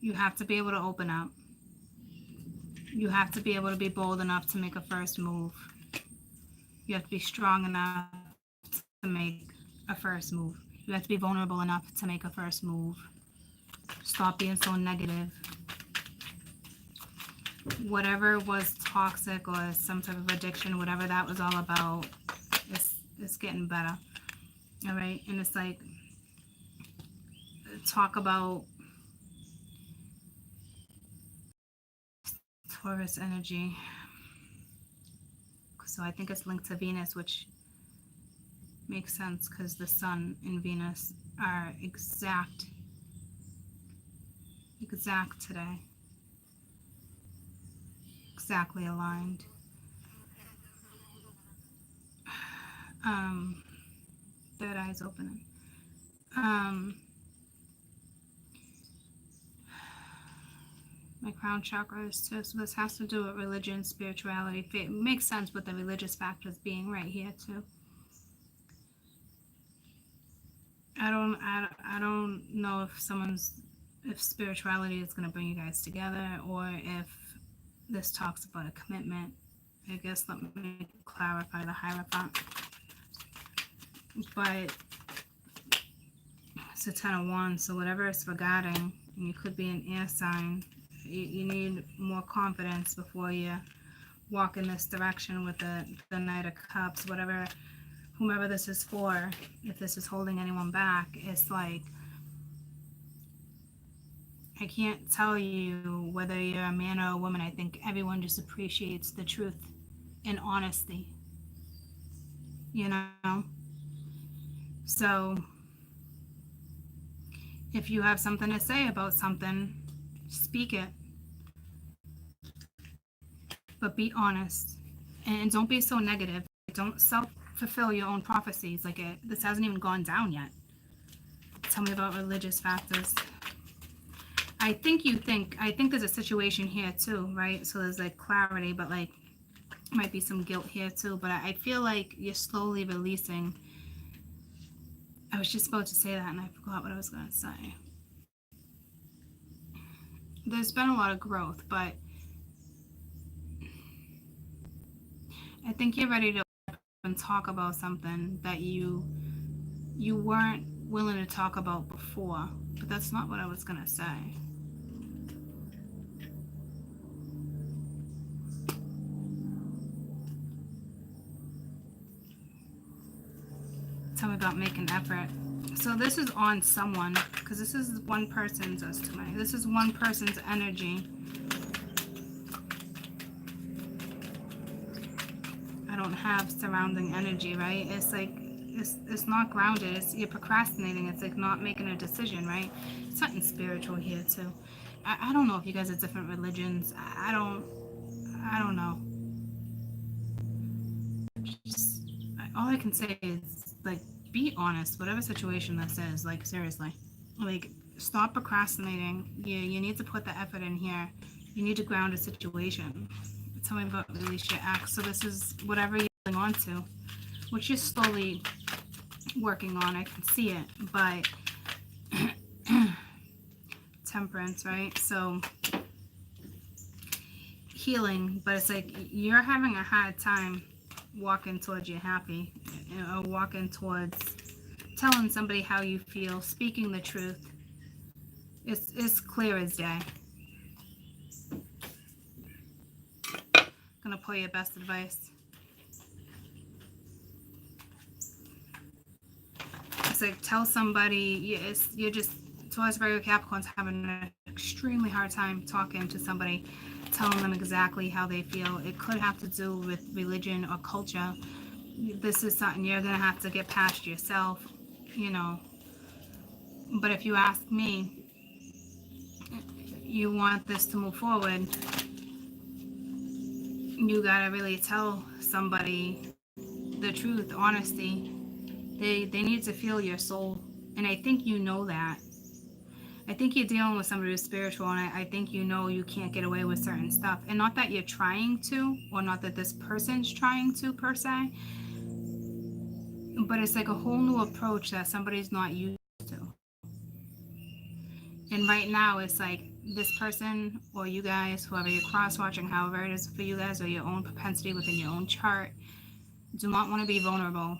You have to be able to open up. You have to be able to be bold enough to make a first move. You have to be strong enough to make a first move. You have to be vulnerable enough to make a first move. Stop being so negative. Whatever was toxic or some type of addiction, whatever that was all about, it's getting better. All right? And it's like, talk about Taurus energy. So I think it's linked to Venus, which makes sense because the Sun and Venus are exact today. Exactly aligned. Third eye's opening. My crown chakra is too. So this has to do with religion, spirituality, faith. It makes sense with the religious factors being right here too. I don't know if spirituality is going to bring you guys together, or if this talks about a commitment. I guess let me clarify the Hierophant. But it's a 10 of Wands, so whatever it's regarding, and you could be an air sign, you need more confidence before you walk in this direction with the Knight of Cups. Whomever this is for, if this is holding anyone back, it's like, I can't tell you whether you're a man or a woman. I think everyone just appreciates the truth and honesty, you know? So if you have something to say about something, speak it. But be honest. And don't be so negative. Don't self-fulfill your own prophecies. Like, this hasn't even gone down yet. Tell me about religious factors. I think there's a situation here too, right? So there's like clarity, but like might be some guilt here too. But I feel like you're slowly releasing. I was just about to say that and I forgot what I was going to say. There's been a lot of growth, but I think you're ready to and talk about something that you weren't willing to talk about before. But that's not what I was going to say. Tell me about making effort. So this is on someone, because this is one person's estimate. This is one person's energy. I don't have surrounding energy, right? It's like, it's not grounded. You're procrastinating. It's like not making a decision, right? It's something spiritual here too. I don't know if you guys are different religions. I don't know. Just, all I can say is, like, be honest. Whatever situation this is, like, seriously. Like, stop procrastinating. You need to put the effort in here. You need to ground a situation. Tell me about release your acts. So this is whatever you're holding on to, which you're slowly working on. I can see it, but temperance, right? So healing, but it's like you're having a hard time walking towards your happy, or walking towards telling somebody how you feel, speaking the truth. It's clear as day. Gonna pull your best advice. It's like, tell somebody, you're just, Taurus, Virgo, Capricorn's having an extremely hard time talking to somebody. telling them exactly how they feel. It could have to do with religion or culture. This is something you're going to have to get past yourself, you know. But if you ask me, you want this to move forward, you got to really tell somebody the truth, honesty. They need to feel your soul. And I think you know that. I think you're dealing with somebody who's spiritual, and I think you know you can't get away with certain stuff. And not that you're trying to, or not that this person's trying to, per se, but it's like a whole new approach that somebody's not used to. And right now, it's like this person, or you guys, whoever you're cross-watching, however it is for you guys, or your own propensity within your own chart, do not want to be vulnerable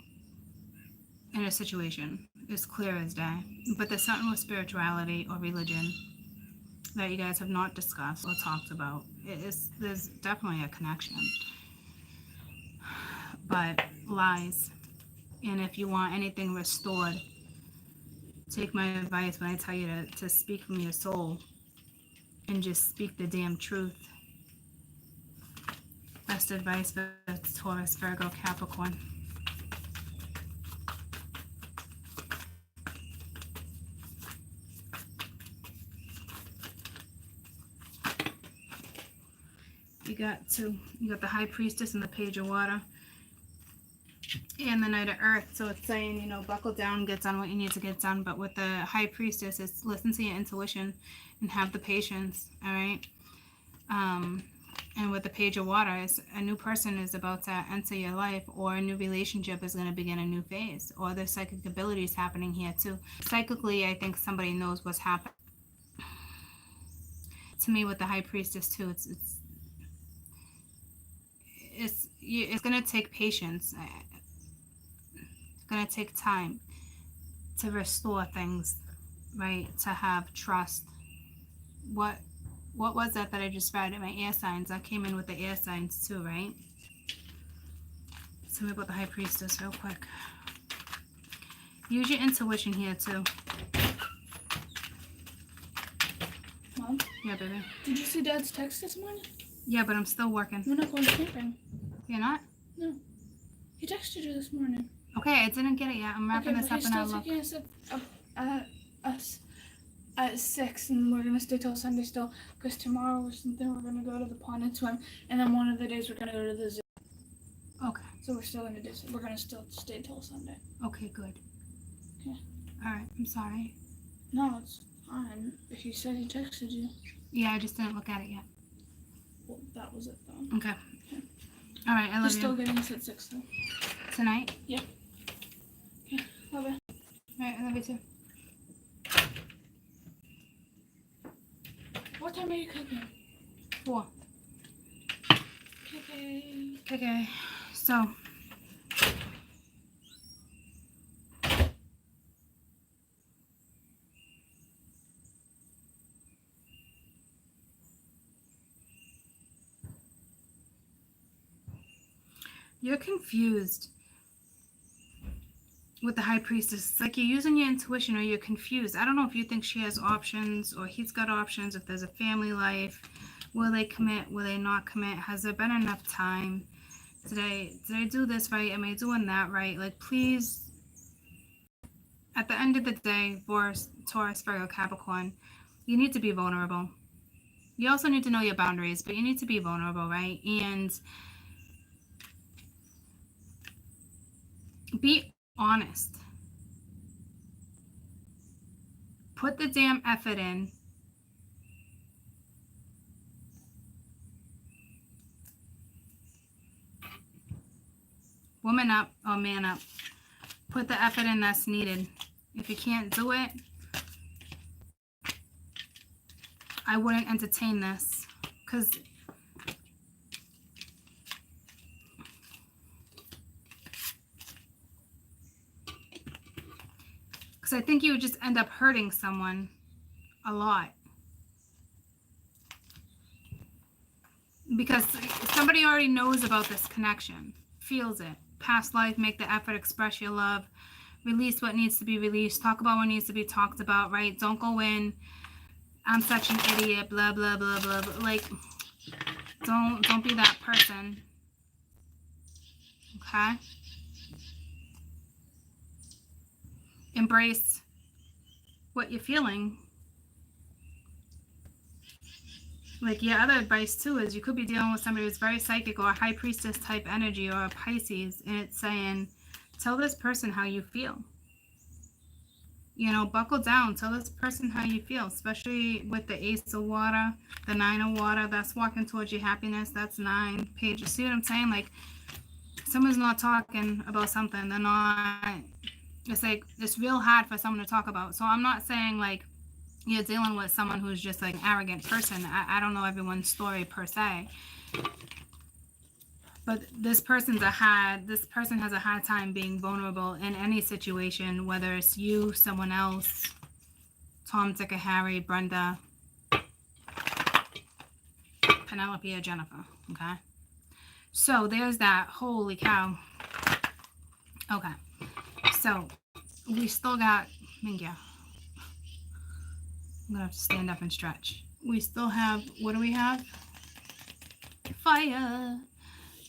in a situation. It's clear as day. But there's something with spirituality or religion that you guys have not discussed or talked about. There's definitely a connection. But lies. And if you want anything restored, take my advice when I tell you to speak from your soul and just speak the damn truth. Best advice for Taurus, Virgo, Capricorn. You got the High Priestess and the Page of Water and the Knight of Earth. So it's saying, you know, buckle down, get done what you need to get done. But with the High Priestess, it's listen to your intuition and have the patience. All right. And with the Page of Water, it's a new person is about to enter your life, or a new relationship is going to begin a new phase, or there's psychic abilities happening here too. Psychically, I think somebody knows what's happening. To me, with the High Priestess too, it's going to take patience. It's going to take time to restore things, right? To have trust. What was that I just read in my air signs? I came in with the air signs too, right? Tell me about the High Priestess real quick. Use your intuition here too. Mom? Yeah, baby. Did you see Dad's text this morning? Yeah, but I'm still working. We're not going camping. You're not? No. He texted you this morning. Okay, I didn't get it yet. I'm wrapping this up and I'll look. He's still taking us at 6, and we're going to stay till Sunday still, because tomorrow or something we're going to go to the pond and swim, and then one of the days we're going to go to the zoo. Okay. So we're going to still stay till Sunday. Okay, good. Yeah. Alright, I'm sorry. No, it's fine. He said he texted you. Yeah, I just didn't look at it yet. Well, that was it though. Okay. Alright, I love you. Still getting us at 6 though. Tonight? Yeah. Okay, love you. Alright, I love you too. What time are you cooking? 4. Okay. So. You're confused with the High Priestess. It's like you're using your intuition, or you're confused. I don't know if you think she has options or he's got options, if there's a family life. Will they commit? Will they not commit? Has there been enough time? Did I do this right? Am I doing that right? Like, please, at the end of the day, for Taurus, Virgo, Capricorn, you need to be vulnerable. You also need to know your boundaries, but you need to be vulnerable, right? And be honest. Put the damn effort in. Woman up or man up. Put the effort in that's needed. If you can't do it, I wouldn't entertain this. Because I think you would just end up hurting someone a lot. Because somebody already knows about this connection, feels it. Past life, make the effort, express your love, release what needs to be released, talk about what needs to be talked about, right? Don't go in, I'm such an idiot, blah, blah, blah, blah, blah. Like, Don't be that person. Okay? Embrace what you're feeling. Like, your other advice too is you could be dealing with somebody who's very psychic or a high priestess type energy or a Pisces, and it's saying, tell this person how you feel. You know, buckle down. Tell this person how you feel, especially with the Ace of Water, the Nine of Water. That's walking towards your happiness. That's 9 pages. See what I'm saying? Like, someone's not talking about something. They're not. It's like, it's real hard for someone to talk about. So I'm not saying, like, you're dealing with someone who's just, like, an arrogant person. I don't know everyone's story per se. But this person has a hard time being vulnerable in any situation, whether it's you, someone else, Tom, Dick, or Harry, Brenda, Penelope, or Jennifer. Okay? So there's that. Holy cow. Okay. So we still got Mingya. I'm gonna have to stand up and stretch. We still have, what do we have? Fire.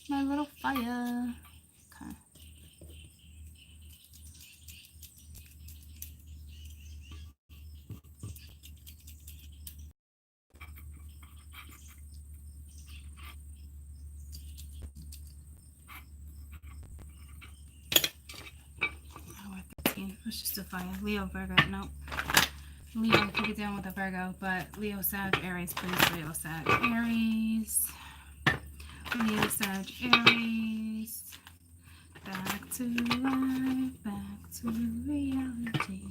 My little fire. Okay. Oh, we're 13. Let's just do fire. Leo, Virgo. No. Leo, we get down with a Virgo, but Leo, Sag, Aries, please. Leo, Sag, Aries. Leo, Sag, Aries. Back to life, back to reality.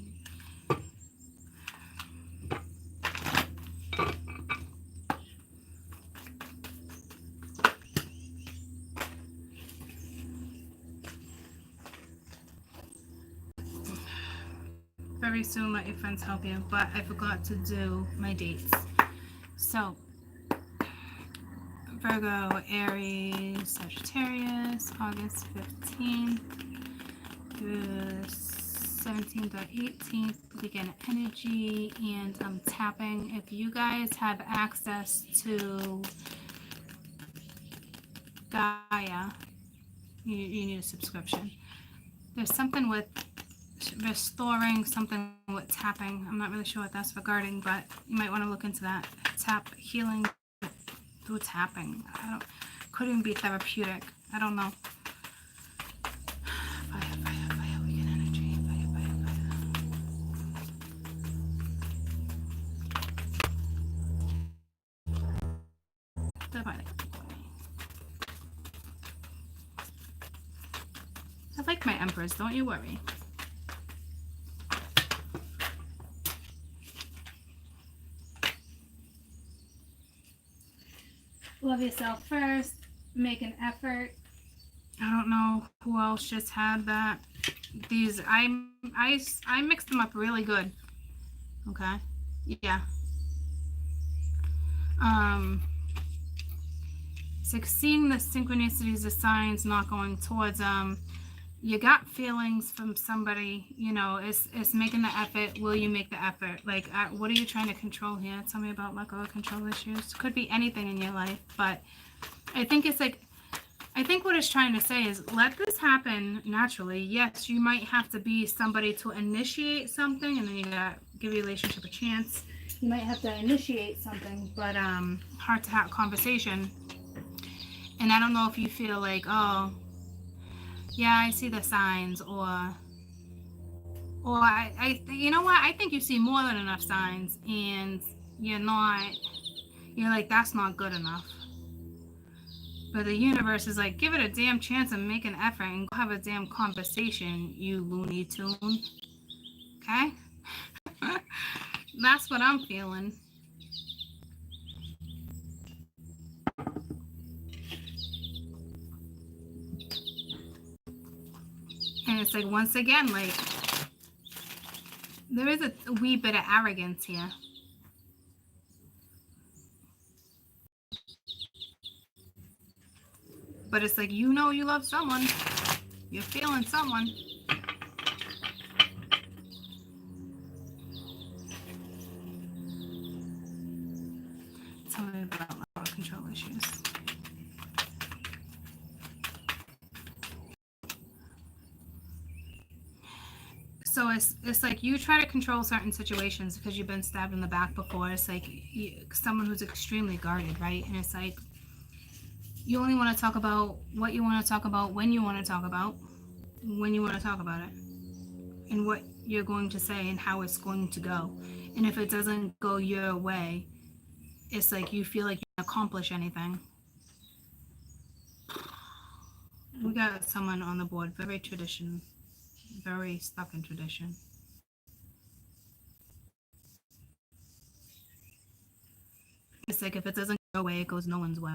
Very soon, let your friends help you, but I forgot to do my dates. So, Virgo, Aries, Sagittarius, August 15th through 17th or 18th, weekend energy, and I'm tapping. If you guys have access to Gaia, you need a subscription. There's something with restoring, something with tapping. I'm not really sure what that's regarding, but you might want to look into that. Tap healing through tapping. Could even be therapeutic. I don't know. Fire, fire, fire. We get energy. Fire, fire, fire. Divine. I like my emperors. Don't you worry. Love yourself first. Make an effort. I don't know who else just had that. These I mixed them up really good. Okay. Yeah. It's like seeing the synchronicities, the signs not going towards you got feelings from somebody, you know, it's making the effort. Will you make the effort? Like, what are you trying to control here? Tell me about let go of control issues. Could be anything in your life, but I think it's like, I think what it's trying to say is let this happen naturally. Yes, you might have to be somebody to initiate something, and then you gotta give your relationship a chance. You might have to initiate something, but heart-to-heart conversation. And I don't know if you feel like, oh, yeah, I see the signs, or I you know what? I think you see more than enough signs, and you're like, that's not good enough. But the universe is like, give it a damn chance and make an effort and go have a damn conversation, you Looney Tune. Okay? That's what I'm feeling. And it's like, once again, like, there is a wee bit of arrogance here. But it's like, you know you love someone. You're feeling someone. Tell me about control issues. So it's like you try to control certain situations because you've been stabbed in the back before. It's like someone who's extremely guarded, right? And it's like you only want to talk about what you want to talk about, when you want to talk about, when you want to talk about it, and what you're going to say and how it's going to go. And if it doesn't go your way, it's like you feel like you didn't accomplish anything. We got someone on the board, very tradition, very stuck in tradition. It's like if it doesn't go away, it goes no one's way.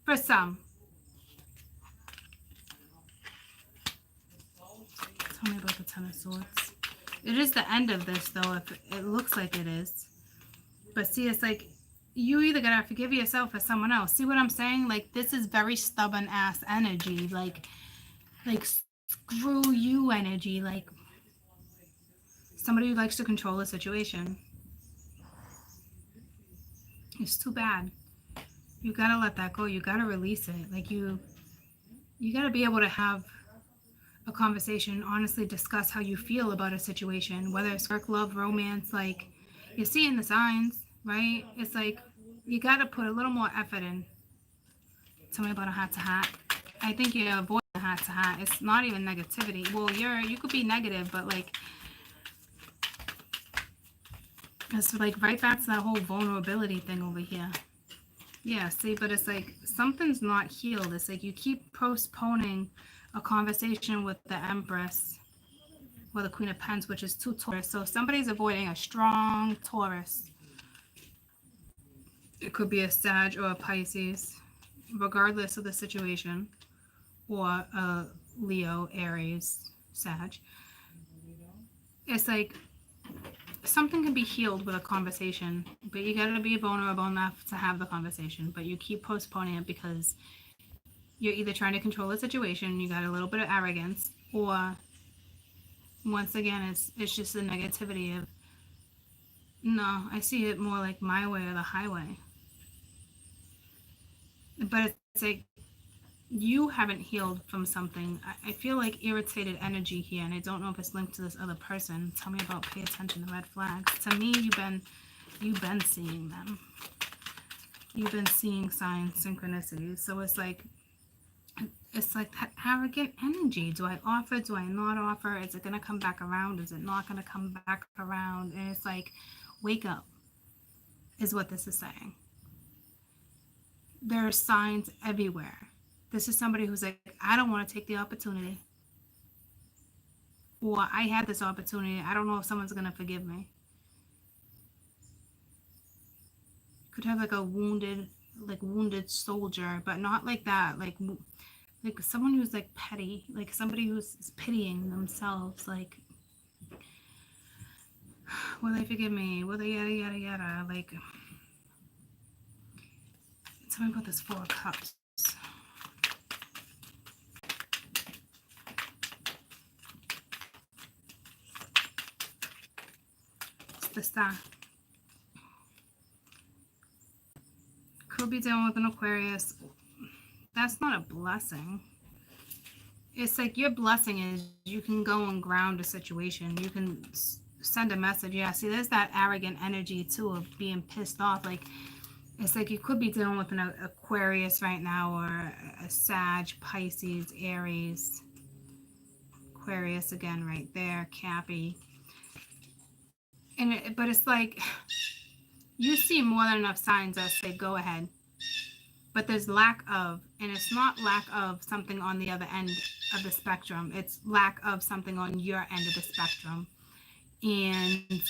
For some. Tell me about the Ten of Swords. It is the end of this, though, if it looks like it is. But see, it's like you either gotta forgive yourself or someone else. See what I'm saying? Like, this is very stubborn ass energy. Like screw you energy. Like somebody who likes to control a situation. It's too bad. You gotta let that go. You gotta release it. Like you gotta be able to have a conversation, honestly discuss how you feel about a situation, whether it's work, love, romance. Like you're seeing the signs, right? It's like you gotta put a little more effort in. Tell me about a hat to hat. I think you avoid the hat to hat. It's not even negativity. Well, you could be negative, but like it's like right back to that whole vulnerability thing over here. Yeah, see, but it's like something's not healed. It's like you keep postponing a conversation with the Empress or the Queen of Pens, which is two Taurus. So somebody's avoiding a strong Taurus. It could be a Sag or a Pisces, regardless of the situation, or a Leo, Aries, Sag. It's like something can be healed with a conversation, but you got to be vulnerable enough to have the conversation. But you keep postponing it because you're either trying to control the situation, you got a little bit of arrogance, or once again, it's just the negativity of, no, I see it more like my way or the highway. But it's like you haven't healed from something. I feel like irritated energy here, and I don't know if it's linked to this other person. Tell me about pay attention to red flags. To me, you've been seeing them. You've been seeing signs, synchronicities. So it's like that arrogant energy. Do I offer? Do I not offer? Is it going to come back around? Is it not going to come back around? And it's like, wake up, is what this is saying. There are signs everywhere. This is somebody who's like, I don't want to take the opportunity. Or I had this opportunity. I don't know if someone's going to forgive me. Could have like a wounded soldier, but not like that. Like someone who's like petty, like somebody who's pitying themselves. Like, will they forgive me? Will they yada yada yada? Like, tell me about this Four of Cups. It's the Star. Could be dealing with an Aquarius. That's not a blessing. It's like your blessing is you can go and ground a situation. You can send a message. Yeah, see, there's that arrogant energy too of being pissed off. Like, it's like you could be dealing with an Aquarius right now, or a Sag, Pisces, Aries. Aquarius again right there, Cappy. But it's like you see more than enough signs that say go ahead. But there's lack of, and it's not lack of something on the other end of the spectrum. It's lack of something on your end of the spectrum. And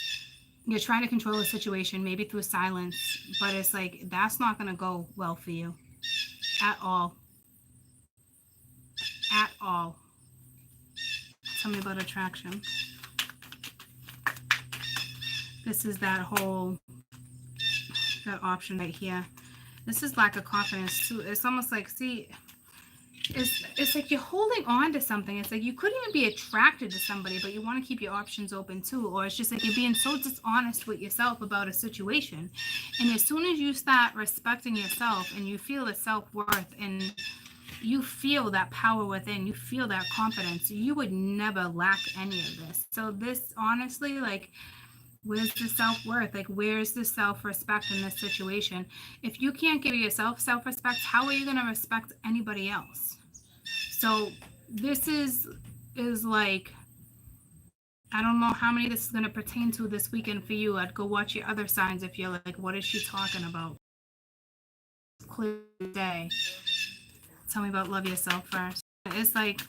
you're trying to control a situation, maybe through silence, but it's like, that's not going to go well for you at all. At all. Tell me about attraction. This is that option right here. This is lack of confidence too. It's almost like, see, it's like you're holding on to something. It's like you could even be attracted to somebody, but you want to keep your options open too. Or it's just like you're being so dishonest with yourself about a situation. And as soon as you start respecting yourself and you feel the self-worth and you feel that power within, you feel that confidence. You would never lack any of this. So this, honestly, like, where's the self-worth? Like, where's the self-respect in this situation? If you can't give yourself self-respect, how are you going to respect anybody else? So this is like, I don't know how many this is going to pertain to this weekend for you. I'd go watch your other signs if you're like, what is she talking about? Clear day. Tell me about love yourself first. It's like,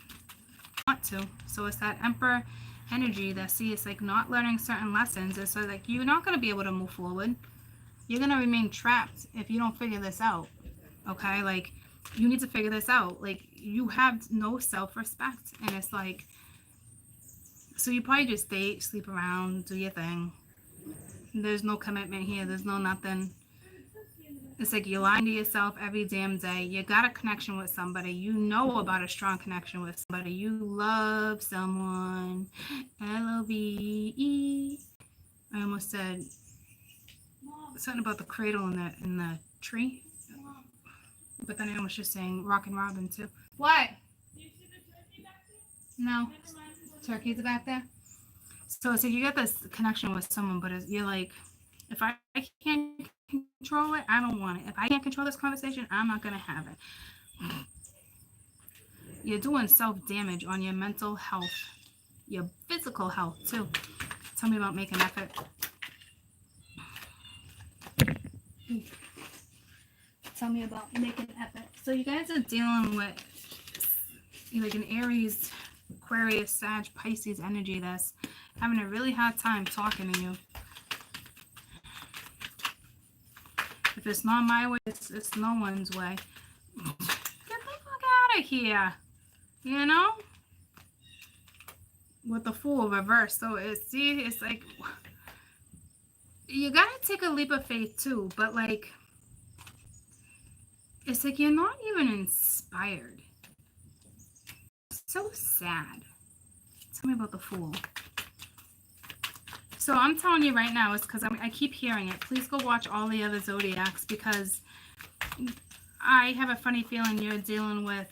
want to. So it's that Emperor energy that, see, it's like not learning certain lessons. It's like you're not going to be able to move forward. You're going to remain trapped if you don't figure this out. Okay? Like, you need to figure this out. Like, you have no self-respect. And it's like, so you probably just stay, sleep around, do your thing. There's no commitment here. There's no nothing. It's like you're lying to yourself every damn day. You got a connection with somebody. You know about a strong connection with somebody. You love someone. Love. I almost said something about the cradle in the tree. But then I almost just saying Rockin' Robin too. What? Do you see the turkey back there? No. Turkey's back there? So it's like you got this connection with someone, but you're like, if I can't control it, I don't want it. If I can't control this conversation, I'm not going to have it. You're doing self-damage on your mental health, your physical health, too. Tell me about making effort. Tell me about making effort. So you guys are dealing with like an Aries, Aquarius, Sag, Pisces energy that's having a really hard time talking to you. If it's not my way, it's no one's way. Get the fuck out of here. You know? With the Fool reversed. So it's like, you gotta take a leap of faith too, but like, it's like you're not even inspired. So sad. Tell me about the Fool. So I'm telling you right now, it's because I keep hearing it. Please go watch all the other zodiacs, because I have a funny feeling you're dealing with,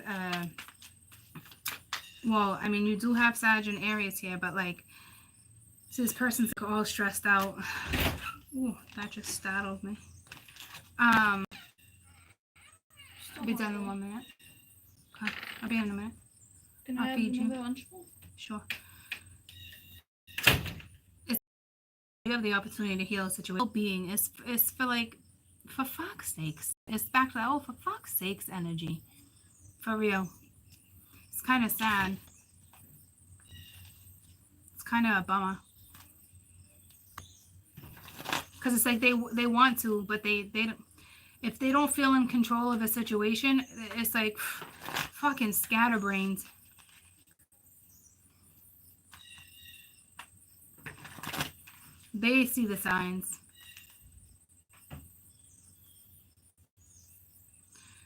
well, I mean, you do have Sag and Aries here, but like, so this person's all stressed out. Ooh, that just startled me. I'll be done in 1 minute. Okay, I'll be in a minute. Can I have another lunchable? Sure. You have the opportunity to heal a situation. Well-being is for like, for fuck's sakes. It's back to that, oh, for fuck's sakes energy. For real. It's kind of sad. It's kind of a bummer. Because it's like they want to, but they don't. If they don't feel in control of a situation, it's like fucking scatterbrains. They see the signs.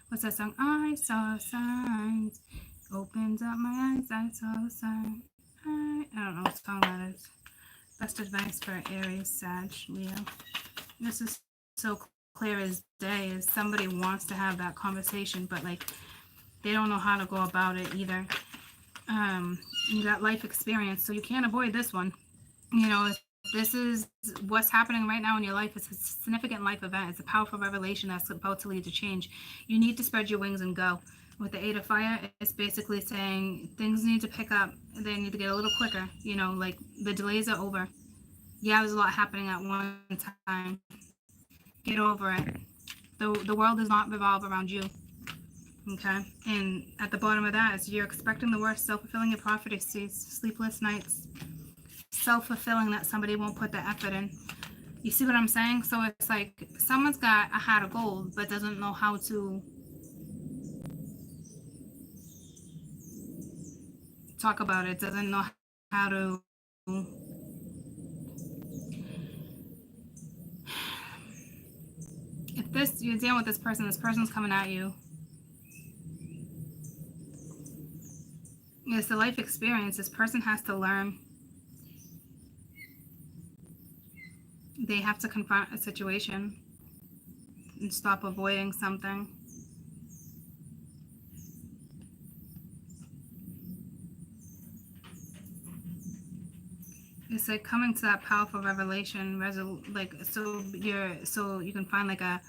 What's that song? I saw signs. Opened up my eyes. I saw the sign. I don't know what song that is. Best advice for Aries, Sag, Leo. This is so clear as day. As somebody wants to have that conversation, but like they don't know how to go about it either. You got life experience, so you can't avoid this one. You know, this is what's happening right now in your life. It's a significant life event. It's a powerful revelation that's about to lead to change. You need to spread your wings and go. With the 8 of Fire, it's basically saying things need to pick up. They need to get a little quicker. You know, like the delays are over. Yeah, there's a lot happening at one time. Get over it. The world does not revolve around you. Okay? And at the bottom of that is you're expecting the worst, self-fulfilling your prophecies, sleepless nights, self-fulfilling that somebody won't put the effort in. You see what I'm saying? So it's like someone's got a heart of gold but doesn't know how to talk about it, doesn't know how to if this you're dealing with this person's coming at you. It's the life experience. This person has to learn. They have to confront a situation and stop avoiding something. It's like coming to that powerful revelation, like so you can find like a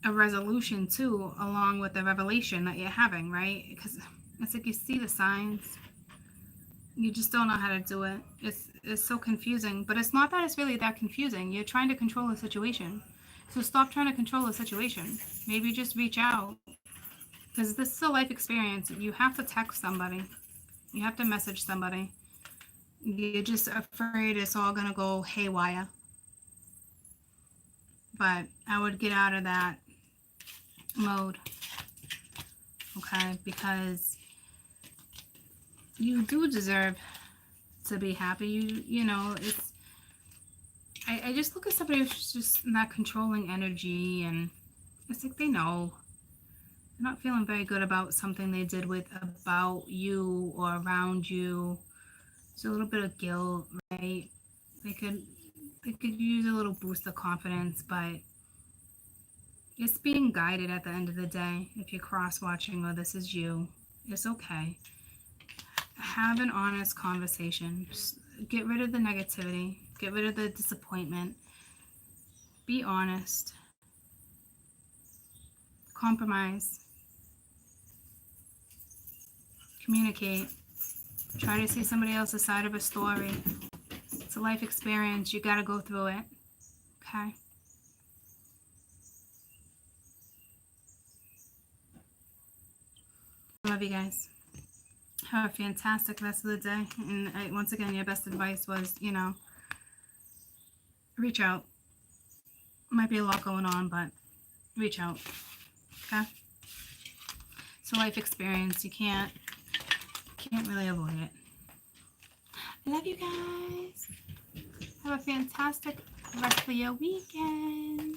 resolution too, along with the revelation that you're having, right? Because it's like you see the signs, you just don't know how to do it. It's so confusing, but it's not that it's really that confusing. You're trying to control the situation, so stop trying to control the situation. Maybe just reach out, because this is a life experience. You have to text somebody, you have to message somebody. You're just afraid it's all gonna go haywire. But I would get out of that mode, okay? Because you do deserve to be happy. You know, it's I just look at somebody who's just in that controlling energy, and it's like they know they're not feeling very good about something they did with about you or around you. It's a little bit of guilt, right? They could they could use a little boost of confidence, but it's being guided at the end of the day. If you're cross watching or this is you, it's okay. Have an honest conversation. Just get rid of the negativity, get rid of the disappointment. Be honest. Compromise. Communicate. Try to see somebody else's side of a story. It's a life experience. You got to go through it. Okay? I love you guys. Have a fantastic rest of the day. And once again, your best advice was, reach out. Might be a lot going on, but reach out. Okay? It's a life experience. You can't really avoid it. I love you guys. Have a fantastic rest of your weekend.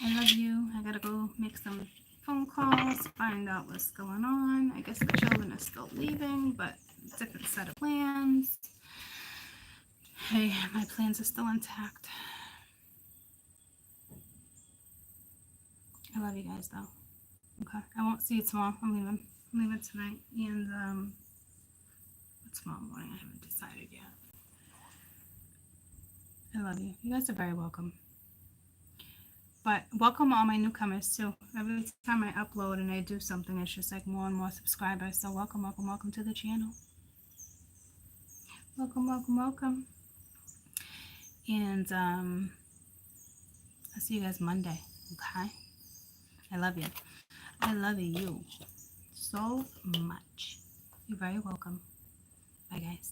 I love you. I gotta go make some phone calls, find out what's going on. I guess the children are still leaving, but different set of plans. Hey, my plans are still intact. I love you guys though. Okay. I won't see you tomorrow. I'm leaving tonight. And tomorrow morning, I haven't decided yet. I love you. You guys are very welcome. But welcome all my newcomers too. Every time I upload and I do something, it's just like more and more subscribers. So welcome, welcome, welcome to the channel. Welcome, welcome, welcome. And I'll see you guys Monday. Okay? I love you. I love you so much. You're very welcome. Bye, guys.